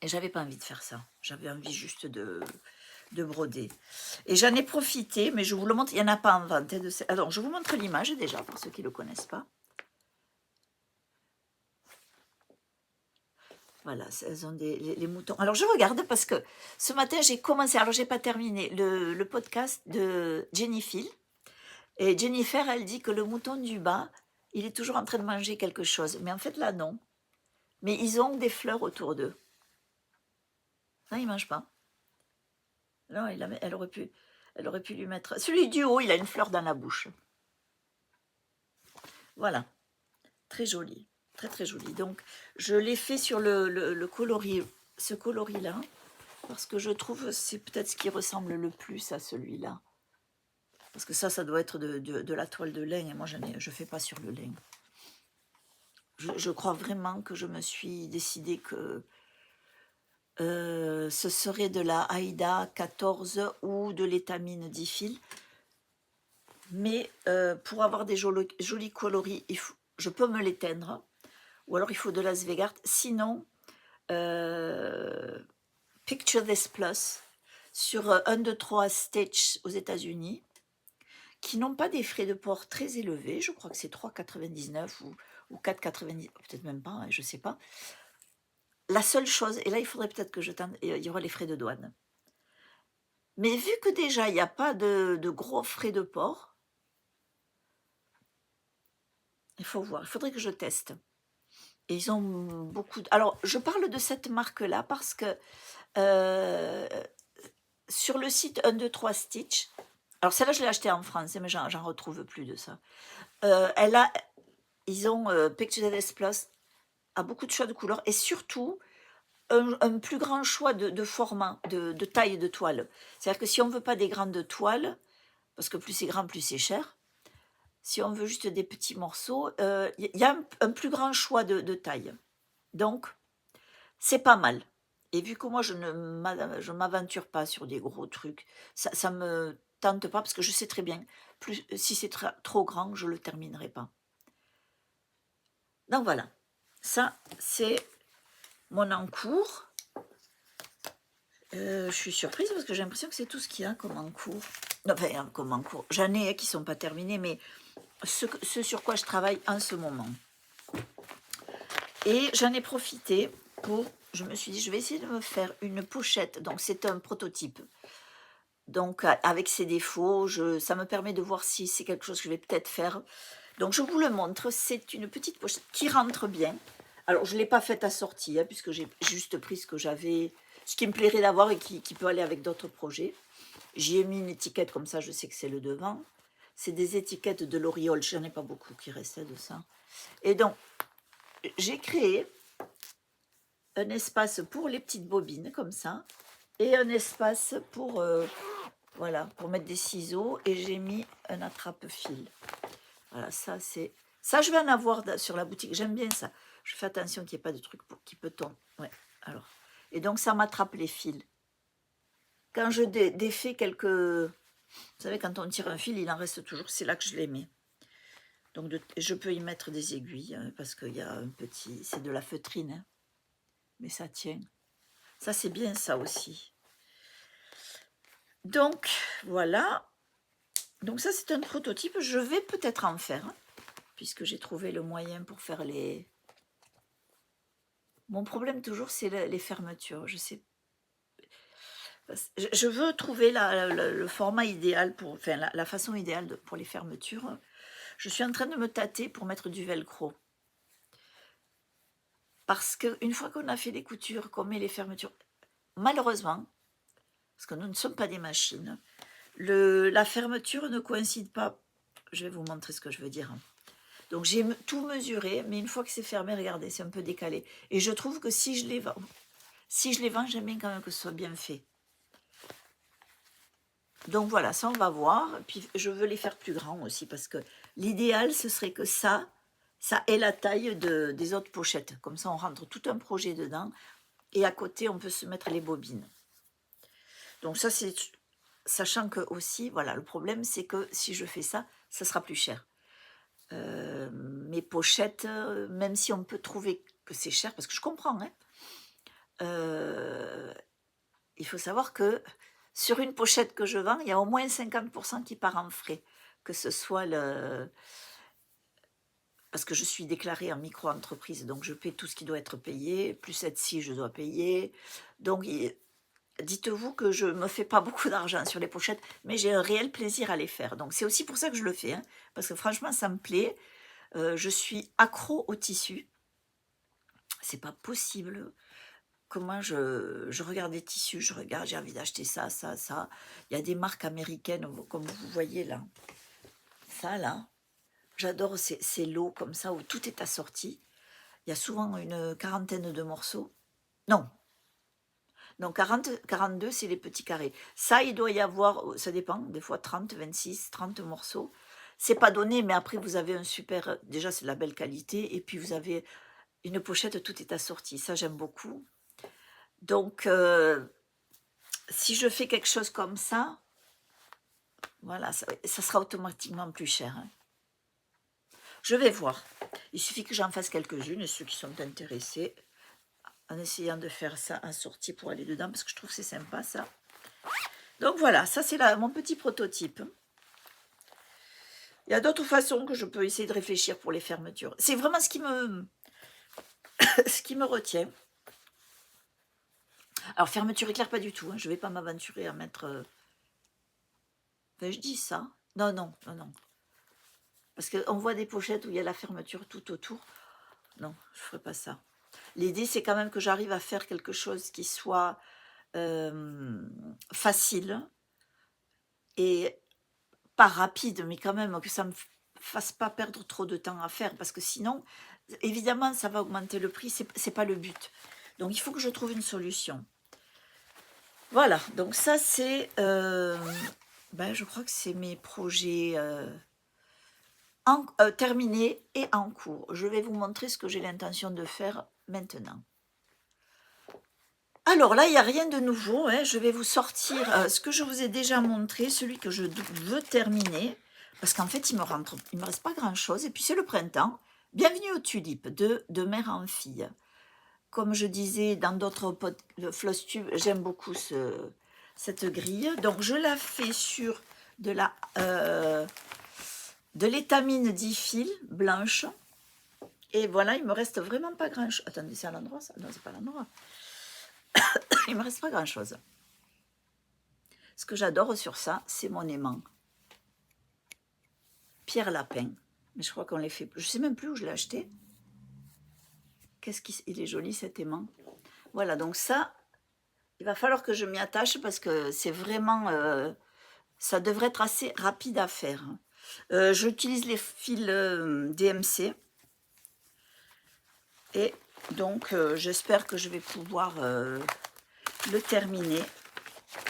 Et j'avais pas envie de faire ça. J'avais envie juste de broder. Et j'en ai profité, mais je vous le montre. Il n'y en a pas en vente. Alors, je vous montre l'image déjà, pour ceux qui ne le connaissent pas. Voilà, elles ont les moutons. Alors, je regarde parce que ce matin, j'ai commencé, alors je n'ai pas terminé, le podcast de Jennifer. Et Jennifer, elle dit que le mouton du bas, il est toujours en train de manger quelque chose. Mais en fait, là, non. Mais ils ont des fleurs autour d'eux. Non, ils ne mangent pas. Non, elle aurait pu lui mettre... Celui du haut, il a une fleur dans la bouche. Voilà. Très joli. Très, très joli. Donc, je l'ai fait sur le coloris, ce coloris-là, parce que je trouve que c'est peut-être ce qui ressemble le plus à celui-là. Parce que ça doit être de la toile de lin, et moi, je ne fais pas sur le lin. Je crois vraiment que je me suis décidée que Ce serait de la Aïda 14 ou de l'étamine 10 fils. Mais pour avoir des jolis coloris, je peux me l'éteindre. Ou alors il faut de la Svegart. Sinon, Picture This Plus sur 1, 2, 3 Stitch aux États-Unis, qui n'ont pas des frais de port très élevés. Je crois que c'est 3,99 ou 4,99, peut-être même pas, je ne sais pas. La seule chose, et là il faudrait peut-être que je tente, il y aura les frais de douane. Mais vu que déjà il n'y a pas de gros frais de port, il faut voir, il faudrait que je teste. Et ils ont beaucoup de... Alors, je parle de cette marque-là parce que sur le site 1, 2, 3 Stitch, alors celle-là je l'ai achetée en France, mais j'en retrouve plus de ça. Ils ont Picture This Plus a beaucoup de choix de couleurs et surtout un plus grand choix de format, de taille de toile. C'est-à-dire que si on ne veut pas des grandes toiles, parce que plus c'est grand, plus c'est cher, si on veut juste des petits morceaux, il y a un plus grand choix de taille. Donc, c'est pas mal. Et vu que moi, je ne m'aventure pas sur des gros trucs, ça me tente pas parce que je sais très bien, si c'est trop grand, je le terminerai pas. Donc voilà, ça c'est mon encours. Je suis surprise parce que j'ai l'impression que c'est tout ce qu'il y a comme encours. Enfin, comme encours. J'en ai qui ne sont pas terminés, mais ce sur quoi je travaille en ce moment. Et j'en ai profité pour... Je me suis dit, je vais essayer de me faire une pochette. Donc, c'est un prototype. Donc, avec ses défauts, ça me permet de voir si c'est quelque chose que je vais peut-être faire. Donc, je vous le montre. C'est une petite pochette qui rentre bien. Alors, je ne l'ai pas faite assortie, puisque j'ai juste pris ce que j'avais, ce qui me plairait d'avoir et qui peut aller avec d'autres projets. J'y ai mis une étiquette, comme ça, je sais que c'est le devant. C'est des étiquettes de l'Oriole. Je n'en ai pas beaucoup qui restaient de ça. Et donc, j'ai créé un espace pour les petites bobines, comme ça, et un espace pour, voilà, pour mettre des ciseaux, et j'ai mis un attrape-fil. Voilà, ça c'est... Ça, je vais en avoir sur la boutique, j'aime bien ça. Je fais attention qu'il n'y ait pas de truc qui peut tomber. Ouais, alors. Et donc, ça m'attrape les fils. Quand je défais quelques... Vous savez, quand on tire un fil, il en reste toujours, c'est là que je les mets. Donc, je peux y mettre des aiguilles, parce qu'il y a un petit... C'est de la feutrine, hein. Mais ça tient. Ça, c'est bien ça aussi. Donc, voilà. Donc ça, c'est un prototype. Je vais peut-être en faire, puisque j'ai trouvé le moyen pour faire les... Mon problème, toujours, c'est les fermetures. Je sais... Je veux trouver le format idéal, enfin, la façon idéale pour les fermetures. Je suis en train de me tâter pour mettre du velcro. Parce qu'une fois qu'on a fait les coutures, qu'on met les fermetures, malheureusement, parce que nous ne sommes pas des machines, la fermeture ne coïncide pas. Je vais vous montrer ce que je veux dire. Donc j'ai tout mesuré, mais une fois que c'est fermé, regardez, c'est un peu décalé. Et je trouve que si je les vends, j'aime bien quand même que ce soit bien fait. Donc voilà, ça on va voir. Puis je veux les faire plus grands aussi, parce que l'idéal, ce serait que ça ait la taille des autres pochettes. Comme ça, on rentre tout un projet dedans. Et à côté, on peut se mettre les bobines. Donc ça, c'est... Sachant que aussi, voilà, le problème, c'est que si je fais ça, ça sera plus cher. Mes pochettes, même si on peut trouver que c'est cher, parce que je comprends, hein, il faut savoir que sur une pochette que je vends, il y a au moins 50% qui part en frais, que ce soit parce que je suis déclarée en micro-entreprise, donc je paie tout ce qui doit être payé, plus Etsy, je dois payer. Donc, dites-vous que je ne me fais pas beaucoup d'argent sur les pochettes, mais j'ai un réel plaisir à les faire. Donc, c'est aussi pour ça que je le fais, hein, parce que franchement, ça me plaît. Je suis accro au tissu. C'est pas possible. Comment je regarde des tissus, j'ai envie d'acheter ça, ça, ça. Il y a des marques américaines, comme vous voyez là. Ça, là. J'adore ces lots comme ça, où tout est assorti. Il y a souvent une quarantaine de morceaux. Non. Donc 42, c'est les petits carrés. Ça, il doit y avoir, ça dépend, des fois 30, 26, 30 morceaux. C'est pas donné, mais après, vous avez un super... Déjà, c'est de la belle qualité. Et puis, vous avez une pochette, tout est assorti. Ça, j'aime beaucoup. Donc, si je fais quelque chose comme ça, voilà, ça sera automatiquement plus cher, hein. Je vais voir. Il suffit que j'en fasse quelques-unes, ceux qui sont intéressés, en essayant de faire ça assorti pour aller dedans, parce que je trouve que c'est sympa, ça. Donc voilà, ça c'est mon petit prototype. Il y a d'autres façons que je peux essayer de réfléchir pour les fermetures. C'est vraiment ce qui me retient. Alors, fermeture éclair, pas du tout, hein. Je ne vais pas m'aventurer à mettre... Enfin, je dis ça. Non, non, non, non. Parce qu'on voit des pochettes où il y a la fermeture tout autour. Non, je ne ferai pas ça. L'idée, c'est quand même que j'arrive à faire quelque chose qui soit facile et pas rapide, mais quand même que ça ne me fasse pas perdre trop de temps à faire. Parce que sinon, évidemment, ça va augmenter le prix. C'est pas le but. Donc, il faut que je trouve une solution. Voilà, donc ça, c'est... je crois que c'est mes projets... terminé et en cours. Je vais vous montrer ce que j'ai l'intention de faire maintenant. Alors là, il n'y a rien de nouveau, hein. Je vais vous sortir ce que je vous ai déjà montré, celui que je veux terminer, parce qu'en fait, il me reste pas grand-chose, et puis c'est le printemps. Bienvenue aux tulipes, de mère en fille. Comme je disais dans d'autres Flosstube, j'aime beaucoup cette grille. Donc, je la fais sur de l'étamine 10 fils blanche. Et voilà, il me reste vraiment pas grand chose. Attendez, c'est à l'endroit ça? Non, c'est pas à l'endroit. Il me reste pas grand chose. Ce que j'adore sur ça, c'est mon aimant. Pierre Lapin. Mais je crois qu'on les fait. Je sais même plus où je l'ai acheté. Il est joli cet aimant. Voilà, donc ça, il va falloir que je m'y attache parce que c'est vraiment. Ça devrait être assez rapide à faire. J'utilise les fils DMC. Et donc, j'espère que je vais pouvoir le terminer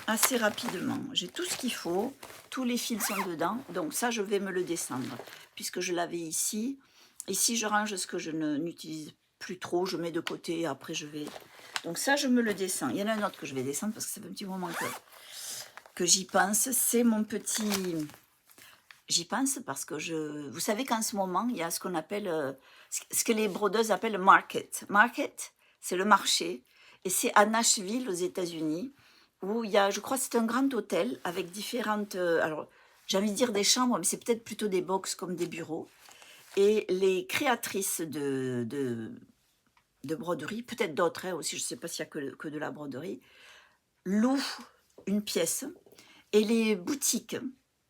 assez rapidement. J'ai tout ce qu'il faut. Tous les fils sont dedans. Donc ça, je vais me le descendre. Puisque je l'avais ici. Ici, je range ce que je n'utilise plus trop. Je mets de côté. Après, je vais... Donc ça, je me le descends. Il y en a un autre que je vais descendre parce que ça fait un petit moment que j'y pense. C'est mon petit... J'y pense parce que vous savez qu'en ce moment, il y a ce qu'on appelle, ce que les brodeuses appellent market. Market, c'est le marché. Et c'est à Nashville, aux États-Unis, où il y a, je crois, c'est un grand hôtel avec différentes, alors, j'ai envie de dire des chambres, mais c'est peut-être plutôt des box comme des bureaux. Et les créatrices de broderie, peut-être d'autres hein, aussi, je ne sais pas s'il n'y a que de la broderie, louent une pièce. Et les boutiques,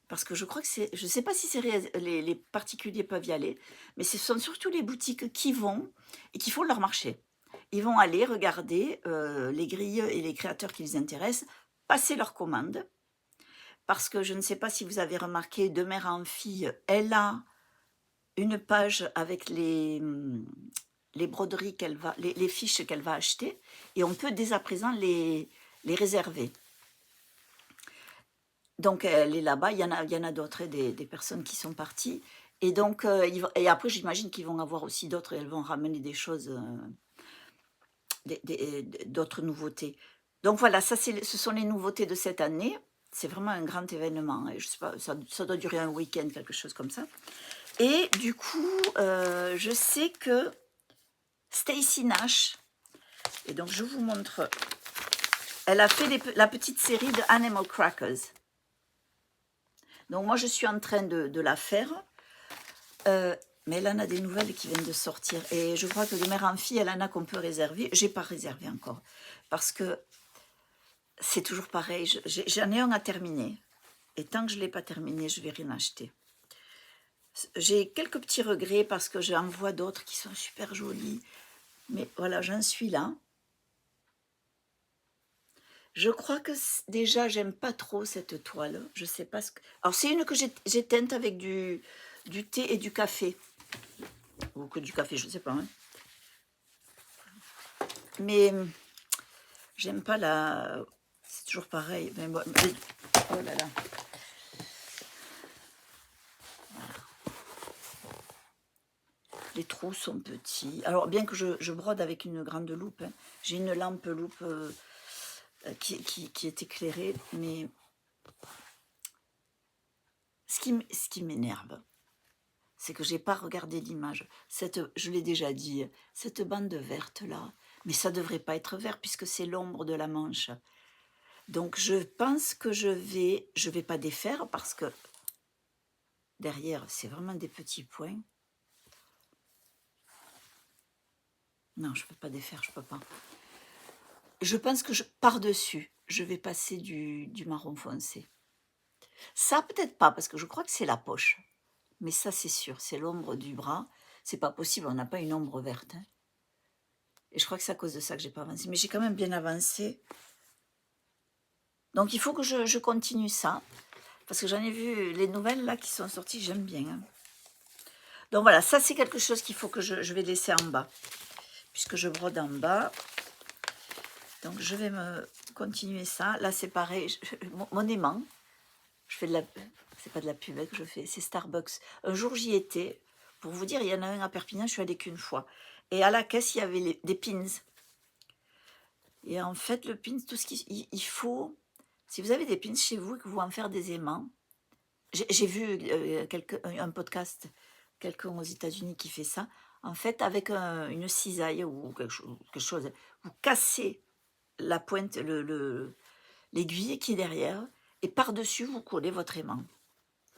parce que je crois que c'est, je ne sais pas si les particuliers peuvent y aller, mais ce sont surtout les boutiques qui vont et qui font leur marché. Ils vont aller regarder les grilles et les créateurs qui les intéressent, passer leurs commandes, parce que je ne sais pas si vous avez remarqué, de mère en fille, elle a une page avec les broderies qu'elle va, les fiches qu'elle va acheter, et on peut dès à présent les réserver. Donc, elle est là-bas. Il y en a d'autres, des personnes qui sont parties. Et donc, et après, j'imagine qu'ils vont avoir aussi d'autres. Elles vont ramener des choses, d'autres nouveautés. Donc, voilà, ce sont les nouveautés de cette année. C'est vraiment un grand événement. Je sais pas, ça doit durer un week-end, quelque chose comme ça. Et du coup, je sais que Stacy Nash, et donc je vous montre, elle a fait la petite série de Animal Crackers. Donc moi, je suis en train de la faire. Mais elle en a des nouvelles qui viennent de sortir. Et je crois que de mère en fille, elle en a qu'on peut réserver. Je n'ai pas réservé encore. Parce que c'est toujours pareil. J'en ai un à terminer. Et tant que je ne l'ai pas terminé, je ne vais rien acheter. J'ai quelques petits regrets parce que j'en vois d'autres qui sont super jolies. Mais voilà, j'en suis là. Je crois que déjà, j'aime pas trop cette toile. Je sais pas ce que... Alors, c'est une que j'ai teinte avec du thé et du café. Ou que du café, je ne sais pas. Hein. Mais j'aime pas la... C'est toujours pareil. Mais bon, oh là là. Les trous sont petits. Alors, bien que je brode avec une grande loupe, hein. J'ai une lampe loupe qui est éclairée, mais ce qui m'énerve, c'est que j'ai pas regardé l'image. Je l'ai déjà dit, cette bande verte là, mais ça devrait pas être vert puisque c'est l'ombre de la manche. Donc je pense que je vais pas défaire parce que derrière c'est vraiment des petits points. Non, je peux pas défaire, je peux pas. Je pense que par-dessus, je vais passer du marron foncé. Ça peut-être pas parce que je crois que c'est la poche. Mais ça c'est sûr, c'est l'ombre du bras. C'est pas possible, on n'a pas une ombre verte, hein. Et je crois que c'est à cause de ça que j'ai pas avancé. Mais j'ai quand même bien avancé. Donc il faut que je continue ça. Parce que j'en ai vu les nouvelles là qui sont sorties, j'aime bien, hein. Donc voilà, ça c'est quelque chose qu'il faut que je vais laisser en bas. Puisque je brode en bas. Donc je vais me continuer ça. Là c'est pareil, mon aimant. Je fais de la... C'est pas de la pub que je fais, c'est Starbucks. Un jour j'y étais. Pour vous dire, il y en a un à Perpignan, je suis allée qu'une fois. Et à la caisse, il y avait des pins. Et en fait, le pin, tout ce qu'il faut... Si vous avez des pins chez vous et que vous en faire des aimants, j'ai vu un podcast, quelqu'un aux États-Unis qui fait ça. En fait, avec une cisaille ou quelque chose, vous cassez la pointe, l'aiguille qui est derrière, et par-dessus, vous collez votre aimant.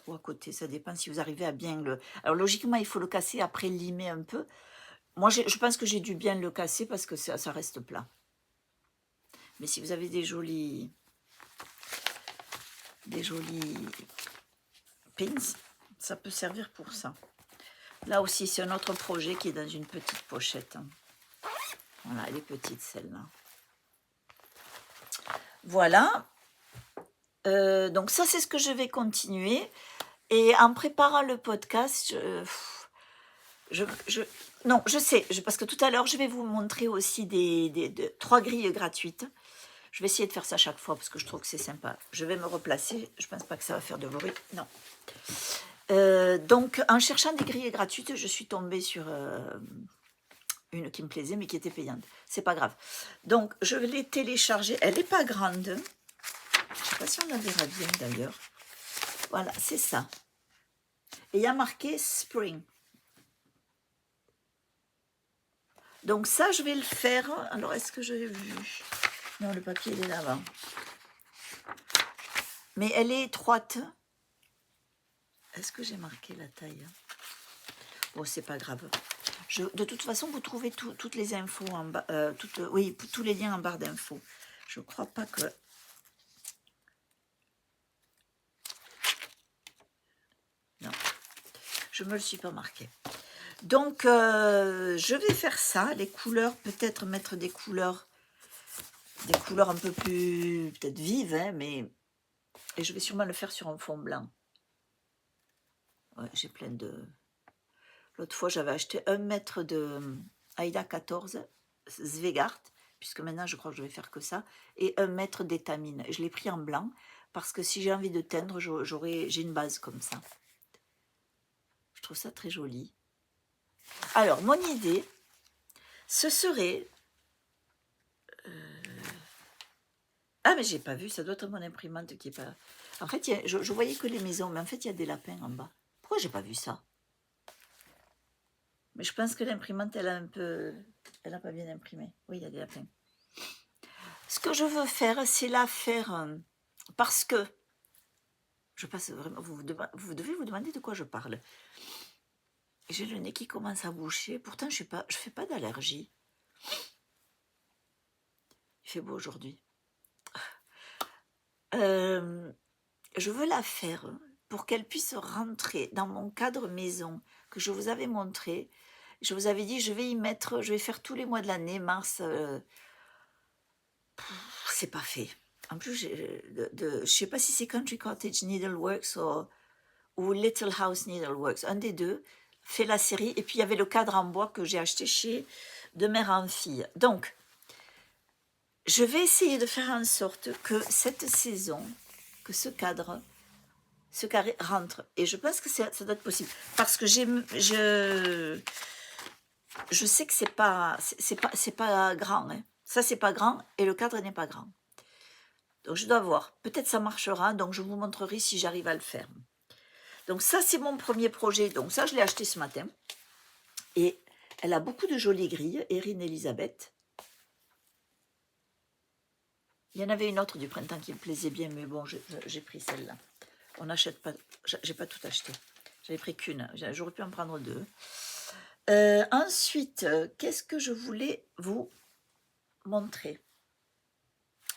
Ou à côté, ça dépend si vous arrivez à bien le... Alors logiquement, il faut le casser, après limer un peu. Moi, je pense que j'ai dû bien le casser parce que ça reste plat. Mais si vous avez des jolis pins, ça peut servir pour ça. Là aussi, c'est un autre projet qui est dans une petite pochette. Voilà, elle est petite celle-là. Voilà. Donc ça, c'est ce que je vais continuer. Et en préparant le podcast, non, je sais, parce que tout à l'heure, je vais vous montrer aussi 3 grilles gratuites. Je vais essayer de faire ça chaque fois parce que je trouve que c'est sympa. Je vais me replacer. Je ne pense pas que ça va faire de bruit. Non. Donc, en cherchant des grilles gratuites, je suis tombée sur une qui me plaisait, mais qui était payante. C'est pas grave. Donc, je vais les télécharger. Elle n'est pas grande. Je ne sais pas si on la verra bien d'ailleurs. Voilà, c'est ça. Et il y a marqué Spring. Donc ça, je vais le faire. Alors, est-ce que je l'ai vu? Non, le papier, il est là-bas. Mais elle est étroite. Est-ce que j'ai marqué la taille? Bon, c'est pas grave. De toute façon, vous trouvez toutes les infos en bas. Oui, tous les liens en barre d'infos. Je crois pas que... Non, je me le suis pas marqué. Donc, je vais faire ça. Les couleurs, peut-être mettre des couleurs un peu plus, peut-être vives, hein, mais... Et je vais sûrement le faire sur un fond blanc. Ouais, j'ai plein de... L'autre fois, j'avais acheté 1 mètre de Aida 14 Svegart, puisque maintenant, je crois que je vais faire que ça, et 1 mètre d'étamine. Je l'ai pris en blanc, parce que si j'ai envie de teindre, j'ai une base comme ça. Je trouve ça très joli. Alors, mon idée, ce serait... Ah, mais j'ai pas vu, ça doit être mon imprimante qui est pas... En fait, je voyais que les maisons, mais en fait, il y a des lapins en bas. Pourquoi j'ai pas vu ça? Mais je pense que l'imprimante, elle a pas bien imprimé. Oui, il y a des lapins. Ce que je veux faire, c'est la faire parce que... Je passe vraiment... Vous devez vous demander de quoi je parle. J'ai le nez qui commence à boucher. Pourtant, je fais pas d'allergie. Il fait beau aujourd'hui. Je veux la faire pour qu'elle puisse rentrer dans mon cadre maison que je vous avais montré. Je vous avais dit, je vais faire tous les mois de l'année, mars. C'est pas fait. En plus, je sais pas si c'est Country Cottage Needleworks ou Little House Needleworks. Un des deux fait la série. Et puis, il y avait le cadre en bois que j'ai acheté chez De Mère en Fille. Donc, je vais essayer de faire en sorte que cette saison, que ce cadre rentre. Et je pense que ça doit être possible. Parce que je sais que c'est pas grand, hein. Ça, c'est pas grand et le cadre n'est pas grand. Donc, je dois voir. Peut-être ça marchera, donc je vous montrerai si j'arrive à le faire. Donc, ça, c'est mon premier projet. Donc, ça, je l'ai acheté ce matin. Et elle a beaucoup de jolies grilles, Erin Elisabeth. Il y en avait une autre du printemps qui me plaisait bien, mais bon, j'ai pris celle-là. On n'achète pas, j'ai pas tout acheté. J'avais pris qu'une, j'aurais pu en prendre deux. Ensuite, qu'est-ce que je voulais vous montrer?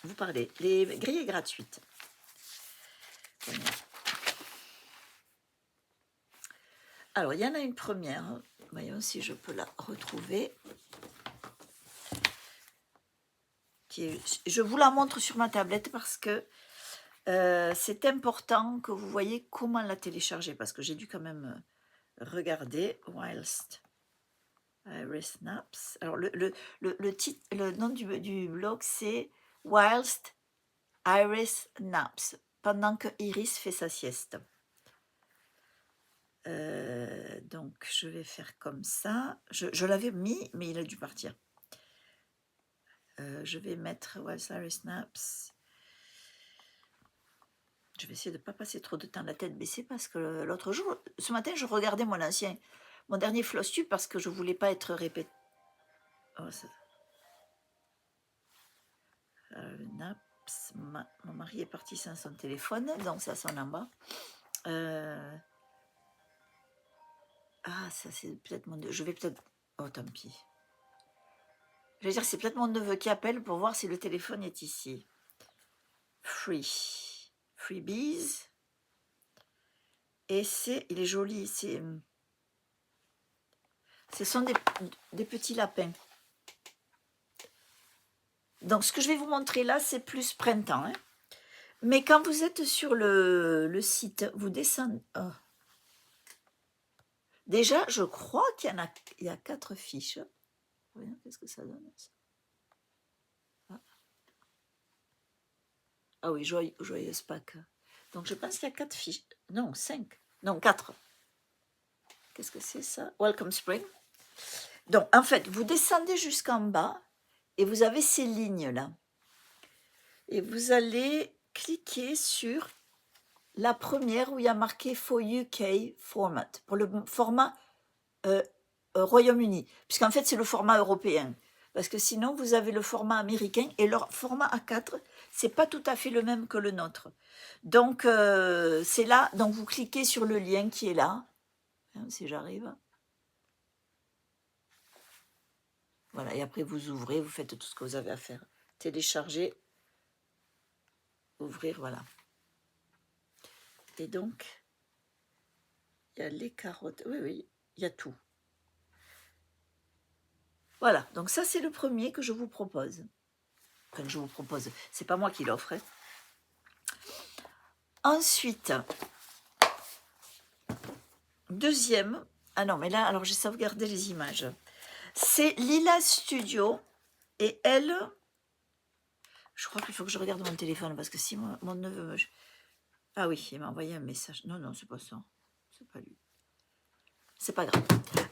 Vous parler, les grilles gratuites. Alors, il y en a une première. Voyons si je peux la retrouver. Je vous la montre sur ma tablette parce que c'est important que vous voyez comment la télécharger, parce que j'ai dû quand même regarder. Whilst Iris Naps. Alors, le nom du blog, c'est Whilst Iris Naps, pendant que Iris fait sa sieste. Donc, je vais faire comme ça. Je l'avais mis, mais il a dû partir. Je vais mettre Whilst Iris Naps. Je vais essayer de ne pas passer trop de temps la tête baissée parce que l'autre jour, ce matin, je regardais mon dernier floss tube parce que je ne voulais pas être répété. Oh, Naps, mon mari est parti sans son téléphone, donc ça sonne en bas. Ah, ça c'est peut-être mon... Je vais peut-être... Oh, tant pis. Je vais dire, c'est peut-être mon neveu qui appelle pour voir si le téléphone est ici. Freebies. Et il est joli, ce sont des petits lapins. Donc, ce que je vais vous montrer là, c'est plus printemps. Hein. Mais quand vous êtes sur le site, vous descendez... Oh. Déjà, je crois qu'il y a 4 fiches. Voyons, qu'est-ce que ça donne ça? Ah oui, joyeuse Pâques. Donc, je pense qu'il y a 4 fiches. Non, 5. Non, 4. Qu'est-ce que c'est ça? Welcome Spring. Donc, en fait, vous descendez jusqu'en bas et vous avez ces lignes-là. Et vous allez cliquer sur la première où il y a marqué For UK Format, pour le format Royaume-Uni, puisqu'en fait, c'est le format européen. Parce que sinon, vous avez le format américain et leur format A4, c'est pas tout à fait le même que le nôtre. Donc, c'est là, donc vous cliquez sur le lien qui est là, hein, si j'arrive. Voilà, et après vous ouvrez, vous faites tout ce que vous avez à faire. Télécharger, ouvrir, voilà. Et donc, il y a les carottes, oui, il y a tout. Voilà, donc ça c'est le premier que je vous propose. Enfin, je vous propose, c'est pas moi qui l'offre. Hein. Ensuite, deuxième, ah non, mais là, alors j'ai sauvegardé les images. C'est Lila Studio, et elle, je crois qu'il faut que je regarde mon téléphone, parce que si mon neveu... Ah oui, il m'a envoyé un message. Non, c'est pas ça. C'est pas lui. C'est pas grave.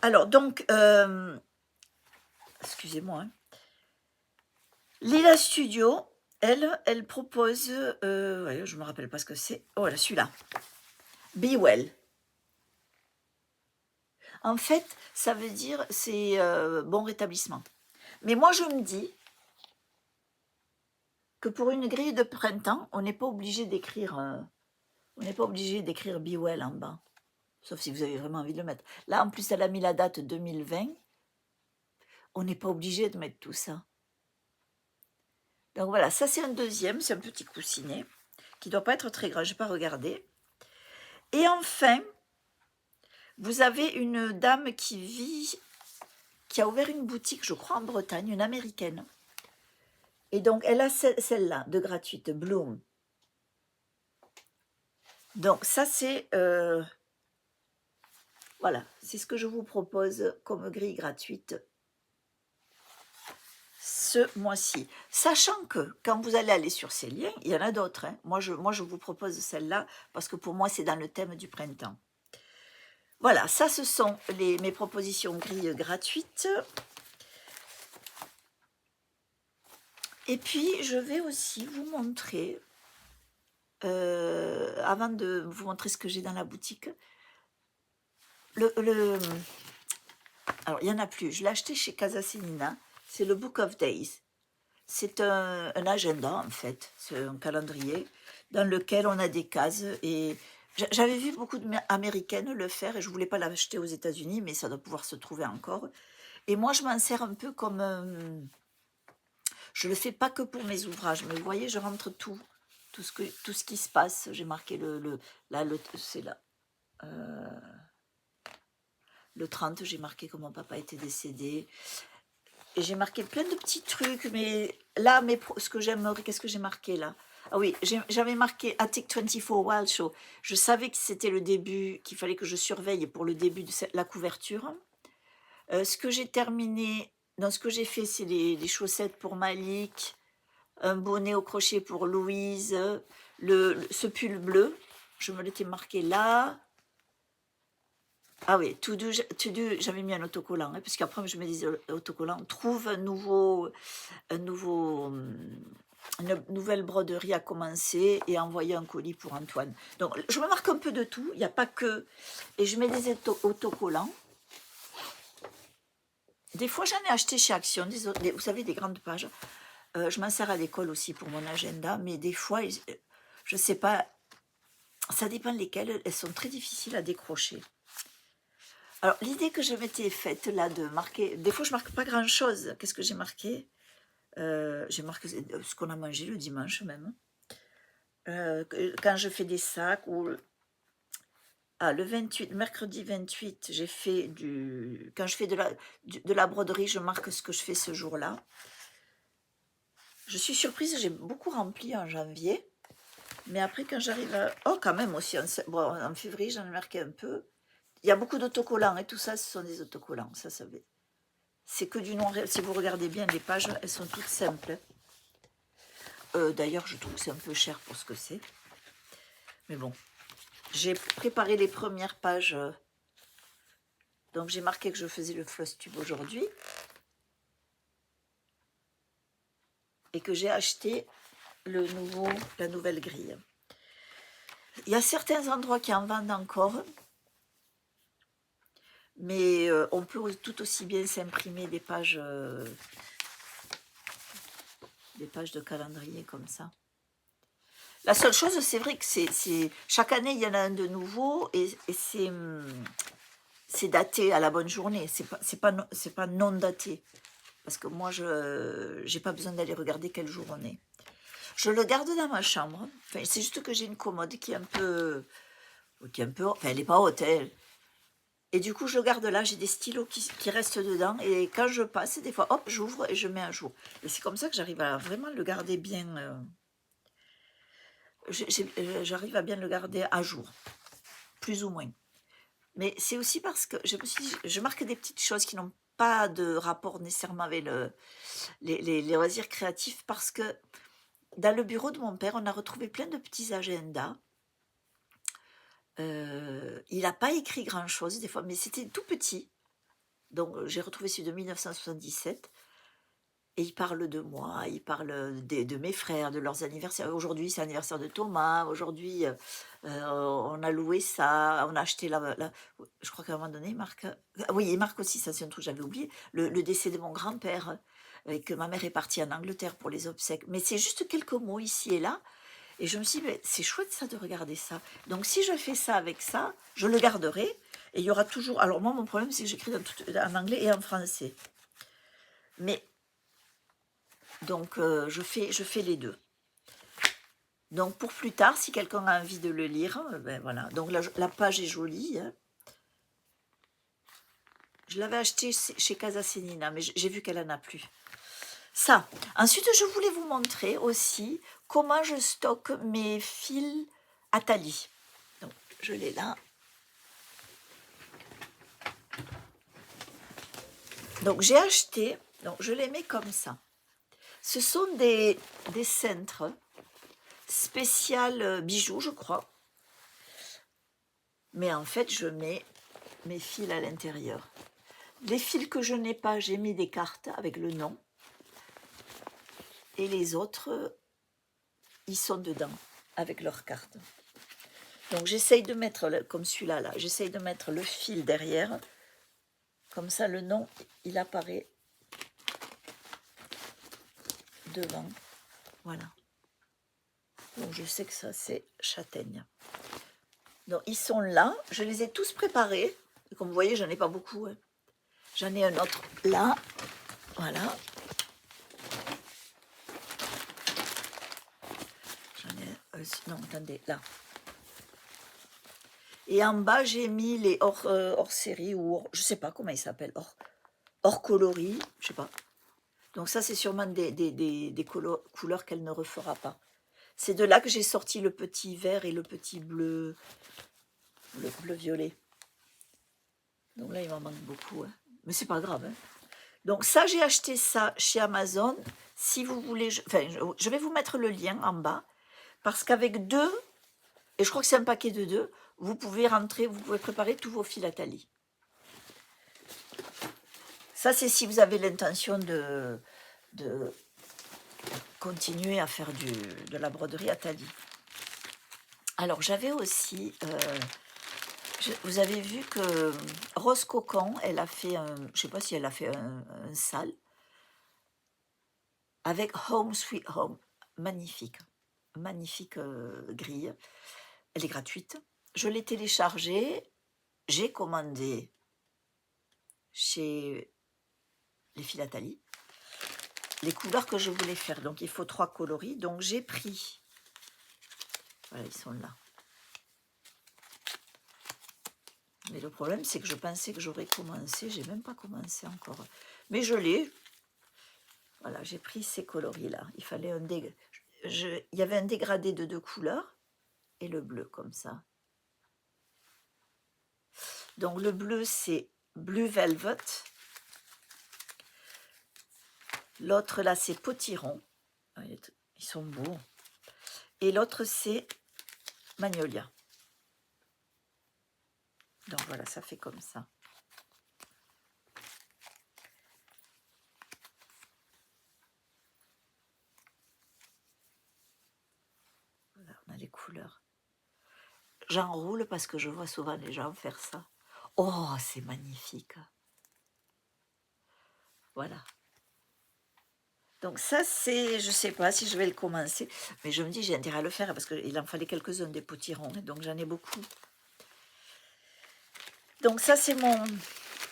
Alors, donc, excusez-moi. Hein. Lila Studio, elle propose, ouais, je me rappelle pas ce que c'est. Oh là, celui-là. Be Well. En fait, ça veut dire c'est bon rétablissement. Mais moi, je me dis que pour une grille de printemps, on n'est pas obligé d'écrire, Be Well en bas. Sauf si vous avez vraiment envie de le mettre. Là, en plus, elle a mis la date 2020. On n'est pas obligé de mettre tout ça. Donc voilà, ça c'est un deuxième, c'est un petit coussinet qui ne doit pas être très grand, je n'ai pas regardé. Et enfin, vous avez une dame qui a ouvert une boutique, je crois en Bretagne, une américaine. Et donc, elle a celle-là, de gratuite, Bloom. Donc ça c'est, voilà, c'est ce que je vous propose comme grille gratuite ce mois-ci. Sachant que quand vous allez aller sur ces liens, il y en a d'autres. Hein. Moi, je vous propose celle-là parce que pour moi, c'est dans le thème du printemps. Voilà, ça ce sont mes propositions grilles gratuites. Et puis je vais aussi vous montrer, avant de vous montrer ce que j'ai dans la boutique, alors il n'y en a plus, je l'ai acheté chez Casa Senina, c'est le Book of Days. C'est un agenda en fait, c'est un calendrier dans lequel on a des cases et j'avais vu beaucoup d'Américaines le faire et je voulais pas l'acheter aux États-Unis, mais ça doit pouvoir se trouver encore. Et moi je m'en sers un peu comme je le fais pas que pour mes ouvrages, mais vous voyez, je rentre tout ce qui se passe. J'ai marqué c'est là. Le 30, j'ai marqué que mon papa était décédé. Et j'ai marqué plein de petits trucs, mais là, ce que j'aimerais, qu'est-ce que j'ai marqué là? Ah oui, j'avais marqué Attic 24 Wild Show. Je savais que c'était le début, qu'il fallait que je surveille pour le début de la couverture. Ce que j'ai terminé, ce que j'ai fait, c'est les chaussettes pour Malik, un bonnet au crochet pour Louise, ce pull bleu, je me l'étais marqué là. Ah oui, tout deux, j'avais mis un autocollant, parce qu'après je me disais autocollant, trouve une nouvelle broderie à commencer et envoyer un colis pour Antoine. Donc je me marque un peu de tout, il n'y a pas que... Et je mets des autocollants. Des fois j'en ai acheté chez Action, vous savez, des grandes pages. Je m'en sers à l'école aussi pour mon agenda, mais des fois, je ne sais pas, ça dépend lesquelles, elles sont très difficiles à décrocher. Alors, l'idée que je m'étais faite là de marquer, des fois je marque pas grand chose. Qu'est-ce que j'ai marqué? J'ai marqué ce qu'on a mangé le dimanche même. Quand je fais des sacs ou le 28, mercredi 28, j'ai fait quand je fais de la broderie, je marque ce que je fais ce jour-là. Je suis surprise, j'ai beaucoup rempli en janvier. Mais après, quand j'arrive à... Oh, quand même aussi, en février, j'en ai marqué un peu. Il y a beaucoup d'autocollants et tout ça, ce sont des autocollants. Ça c'est que du noir. Si vous regardez bien les pages, elles sont toutes simples. D'ailleurs, je trouve que c'est un peu cher pour ce que c'est. Mais bon, j'ai préparé les premières pages. Donc, j'ai marqué que je faisais le floss tube aujourd'hui. Et que j'ai acheté la nouvelle grille. Il y a certains endroits qui en vendent encore. Mais on peut tout aussi bien s'imprimer des pages de calendrier comme ça. La seule chose, c'est vrai que chaque année, il y en a un de nouveau et c'est daté à la bonne journée. C'est pas non daté. Parce que moi, je n'ai pas besoin d'aller regarder quel jour on est. Je le garde dans ma chambre. Enfin, c'est juste que j'ai une commode qui est un peu... Enfin, elle n'est pas haute, elle. Et du coup, je le garde là, j'ai des stylos qui restent dedans. Et quand je passe, des fois, hop, j'ouvre et je mets à jour. Et c'est comme ça que j'arrive à vraiment le garder bien... j'arrive à bien le garder à jour, plus ou moins. Mais c'est aussi parce que je marque des petites choses qui n'ont pas de rapport nécessairement avec les loisirs créatifs, parce que dans le bureau de mon père, on a retrouvé plein de petits agendas. Il n'a pas écrit grand-chose des fois, mais c'était tout petit. Donc j'ai retrouvé celui de 1977. Et il parle de moi, il parle de mes frères, de leurs anniversaires. Aujourd'hui, c'est l'anniversaire de Thomas. Aujourd'hui, on a loué ça, on a acheté je crois qu'à un moment donné, il marque... Oui, il marque aussi, ça c'est un truc que j'avais oublié, le décès de mon grand-père, et que ma mère est partie en Angleterre pour les obsèques. Mais c'est juste quelques mots ici et là. Et je me suis dit, mais c'est chouette ça de regarder ça. Donc si je fais ça avec ça, je le garderai. Et il y aura toujours... Alors moi, mon problème, c'est que j'écris en anglais et en français. Mais... Donc, je fais les deux. Donc, pour plus tard, si quelqu'un a envie de le lire, ben voilà. Donc, la page est jolie. Hein. Je l'avais acheté chez Casa Senina, mais j'ai vu qu'elle n'en a plus. Ça. Ensuite, je voulais vous montrer aussi comment je stocke mes fils Atali. Donc, je l'ai là. Donc, j'ai acheté, donc je les mets comme ça. Ce sont des cintres spécial bijoux, je crois. Mais en fait, je mets mes fils à l'intérieur. Les fils que je n'ai pas, j'ai mis des cartes avec le nom. Et les autres, ils sont dedans, avec leurs cartes. Donc j'essaye de mettre, comme celui-là, là, j'essaye de mettre le fil derrière. Comme ça, le nom, il apparaît devant. Voilà. Donc je sais que ça, c'est châtaigne. Donc ils sont là. Je les ai tous préparés. Et comme vous voyez, j'en ai pas beaucoup. Hein. J'en ai un autre là. Voilà. J'en ai non, attendez, là. Et en bas, j'ai mis les hors série ou je sais pas comment ils s'appellent, hors coloris, je sais pas. Donc ça, c'est sûrement des couleurs qu'elle ne refera pas. C'est de là que j'ai sorti le petit vert et le petit bleu, le bleu-violet. Donc là, il m'en manque beaucoup. Hein. Mais c'est pas grave. Hein. Donc ça, j'ai acheté ça chez Amazon. Si vous voulez, je vais vous mettre le lien en bas. Parce qu'avec 2, et je crois que c'est un paquet de 2, vous pouvez rentrer, vous pouvez préparer tous vos philatalies. Ça, c'est si vous avez l'intention de continuer à faire de la broderie à talis. Alors, j'avais aussi... vous avez vu que Rose Cocon, elle a fait un... Je ne sais pas si elle a fait un sale. Avec Home Sweet Home. Magnifique. Magnifique grille. Elle est gratuite. Je l'ai téléchargée. J'ai commandé chez les philatalies les couleurs que je voulais faire. Donc, il faut 3 coloris. Donc, j'ai pris... Voilà, ils sont là. Mais le problème, c'est que je pensais que j'aurais commencé. J'ai même pas commencé encore. Mais je l'ai. Voilà, j'ai pris ces coloris-là. Il fallait il y avait un dégradé de 2 couleurs. Et le bleu, comme ça. Donc, le bleu, c'est Blue Velvet. L'autre, là, c'est Potiron. Ils sont beaux. Et l'autre, c'est Magnolia. Donc, voilà, ça fait comme ça. Voilà, on a les couleurs. J'enroule parce que je vois souvent les gens faire ça. Oh, c'est magnifique. Voilà. Donc ça, c'est, je ne sais pas si je vais le commencer, mais je me dis, j'ai intérêt à le faire parce qu'il en fallait quelques-uns des potirons, donc j'en ai beaucoup. Donc ça, c'est mon...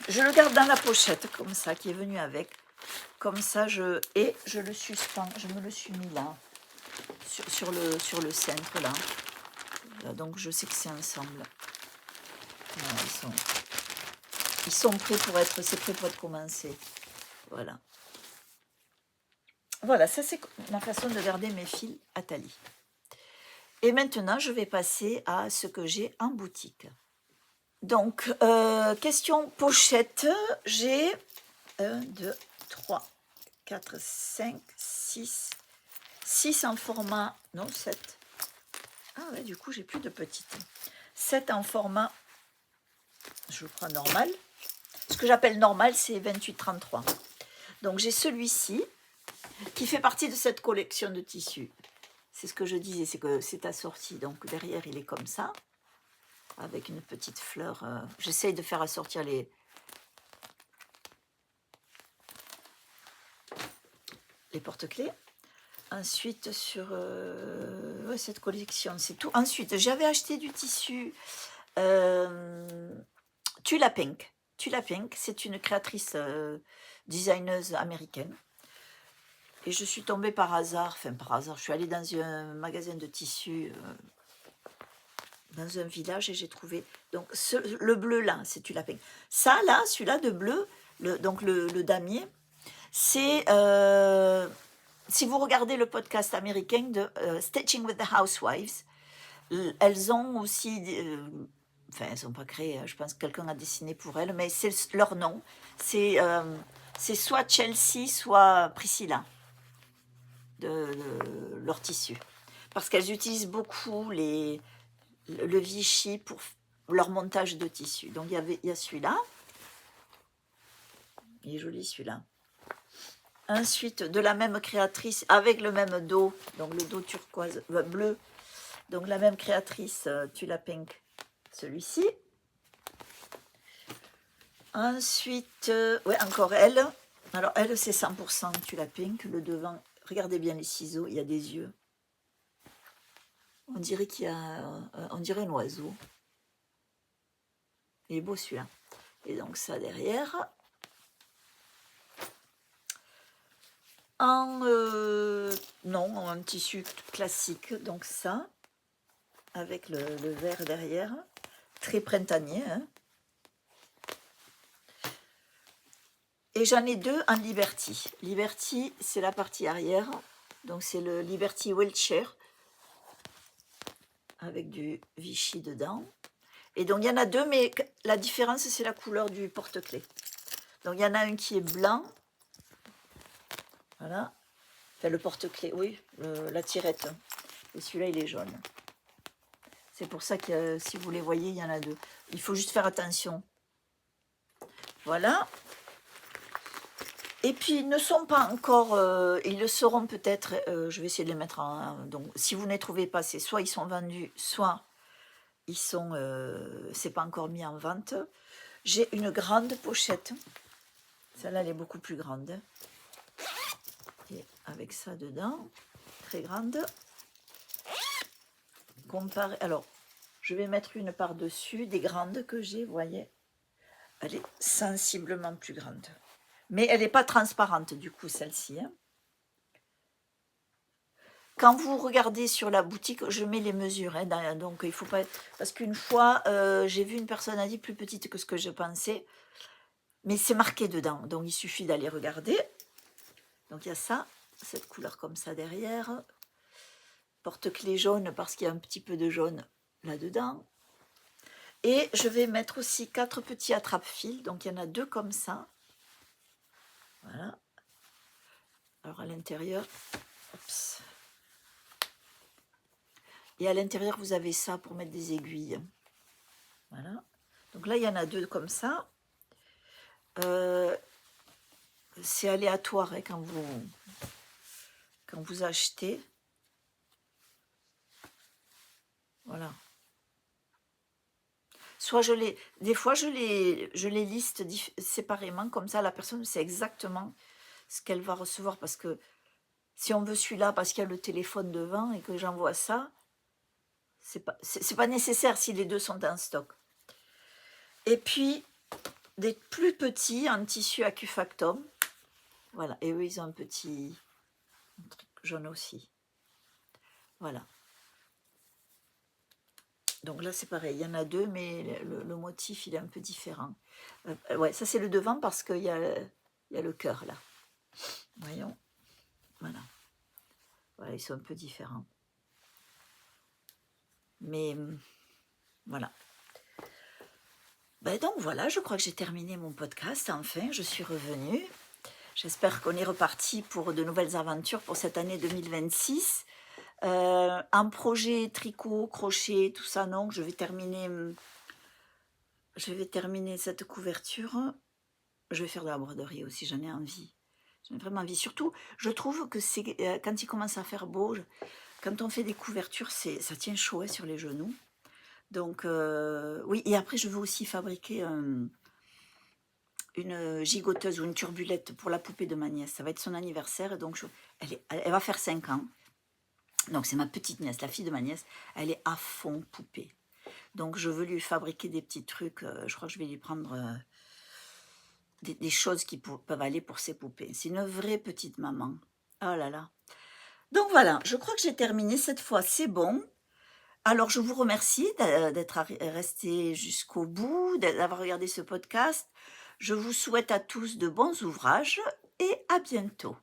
Je le garde dans la pochette, comme ça, qui est venu avec. Comme ça, je le suspends. Je me le suis mis là, sur le centre, là. Là, donc je sais que c'est ensemble. Voilà, ils sont prêts pour être... C'est prêt pour être commencé. Voilà. Voilà, ça c'est ma façon de garder mes fils à talis. Et maintenant, je vais passer à ce que j'ai en boutique. Donc, question pochette, j'ai 1, 2, 3, 4, 5, 6, 6 en format, non 7. Ah ouais, du coup, j'ai plus de petites. 7 en format, je crois, normal. Ce que j'appelle normal, c'est 28-33. Donc, j'ai celui-ci qui fait partie de cette collection de tissus. C'est ce que je disais, c'est que c'est assorti. Donc derrière, il est comme ça, avec une petite fleur. J'essaye de faire assortir les porte-clés. Ensuite, sur cette collection, c'est tout. Ensuite, j'avais acheté du tissu Tula Pink. Tula Pink, c'est une créatrice designeuse américaine. Et je suis tombée par hasard, je suis allée dans un magasin de tissus, dans un village, et j'ai trouvé, donc le bleu là, c'est Tula Pink. Ça là, celui-là de bleu, donc le damier, c'est, si vous regardez le podcast américain de Stitching with the Housewives, elles ont aussi, elles n'ont pas créé, je pense que quelqu'un a dessiné pour elles, mais c'est leur nom, c'est soit Chelsea, soit Priscilla. De leur tissu, parce qu'elles utilisent beaucoup le Vichy leur montage de tissu. Donc il y a celui-là. Il est joli celui-là. Ensuite, de la même créatrice, avec le même dos, donc le dos turquoise, bleu. Donc la même créatrice, Tula Pink, celui-ci. Ensuite, ouais, encore elle. Alors elle, c'est 100% Tula Pink. Le devant, regardez bien les ciseaux, il y a des yeux. On dirait qu'il y a, on dirait un oiseau. Il est beau celui-là. Et donc ça derrière. Non, en tissu classique, donc ça, avec le vert derrière, très printanier. Hein. Et j'en ai deux en Liberty. Liberty, c'est la partie arrière, donc c'est le Liberty Wheelchair, avec du Vichy dedans. Et donc il y en a deux, mais la différence, c'est la couleur du porte-clés. Donc il y en a un qui est blanc, voilà. Enfin, le porte-clés, oui, la tirette. Et celui-là, il est jaune. C'est pour ça que, si vous les voyez, il y en a deux. Il faut juste faire attention. Voilà. Et puis, ils ne sont pas encore... ils le seront peut-être... je vais essayer de les mettre en... Donc, si vous ne les trouvez pas, c'est soit ils sont vendus, soit ils sont... c'est pas encore mis en vente. J'ai une grande pochette. Celle-là, elle est beaucoup plus grande. Et avec ça dedans, très grande. Comparé, alors, je vais mettre une par-dessus des grandes que j'ai, vous voyez. Elle est sensiblement plus grande. Mais elle n'est pas transparente, du coup, celle-ci. Hein. Quand vous regardez sur la boutique, je mets les mesures. Hein, donc, il faut pas... Parce qu'une fois, j'ai vu une personne a dit plus petite que ce que je pensais. Mais c'est marqué dedans. Donc, il suffit d'aller regarder. Donc, il y a ça, cette couleur comme ça derrière. Porte-clés jaune parce qu'il y a un petit peu de jaune là-dedans. Et je vais mettre aussi 4 petits attrape-fils. Donc, il y en a 2 comme ça. Voilà. Alors, à l'intérieur, et à l'intérieur, vous avez ça pour mettre des aiguilles. Voilà. Donc là, il y en a 2 comme ça. C'est aléatoire hein, quand vous achetez. Voilà. Soit des fois je les liste séparément, comme ça la personne sait exactement ce qu'elle va recevoir. Parce que si on veut celui-là, parce qu'il y a le téléphone devant et que j'envoie ça, c'est pas nécessaire si les deux sont en stock. Et puis, des plus petits en tissu Acufactum. Voilà, et eux, ils ont un petit truc jaune aussi. Voilà. Donc là, c'est pareil, il y en a 2, mais le motif, il est un peu différent. Ouais, ça, c'est le devant parce qu'il y a le cœur, là. Voyons. Voilà. Voilà, ils sont un peu différents. Mais, voilà. Ben donc, voilà, je crois que j'ai terminé mon podcast. Enfin, je suis revenue. J'espère qu'on est reparti pour de nouvelles aventures pour cette année 2026. Un projet tricot, crochet, tout ça, non, je vais terminer cette couverture. Je vais faire de la broderie aussi, j'en ai envie. J'en ai vraiment envie. Surtout, je trouve que c'est quand il commence à faire beau, quand on fait des couvertures, ça tient chaud hein, sur les genoux. Donc, oui, et après, je veux aussi fabriquer une gigoteuse ou une turbulette pour la poupée de ma nièce. Ça va être son anniversaire, donc elle va faire 5 ans. Donc c'est ma petite nièce, la fille de ma nièce, elle est à fond poupée. Donc je veux lui fabriquer des petits trucs, je crois que je vais lui prendre des choses qui peuvent aller pour ses poupées. C'est une vraie petite maman. Oh là là. Donc voilà, je crois que j'ai terminé cette fois, c'est bon. Alors je vous remercie d'être resté jusqu'au bout, d'avoir regardé ce podcast. Je vous souhaite à tous de bons ouvrages et à bientôt.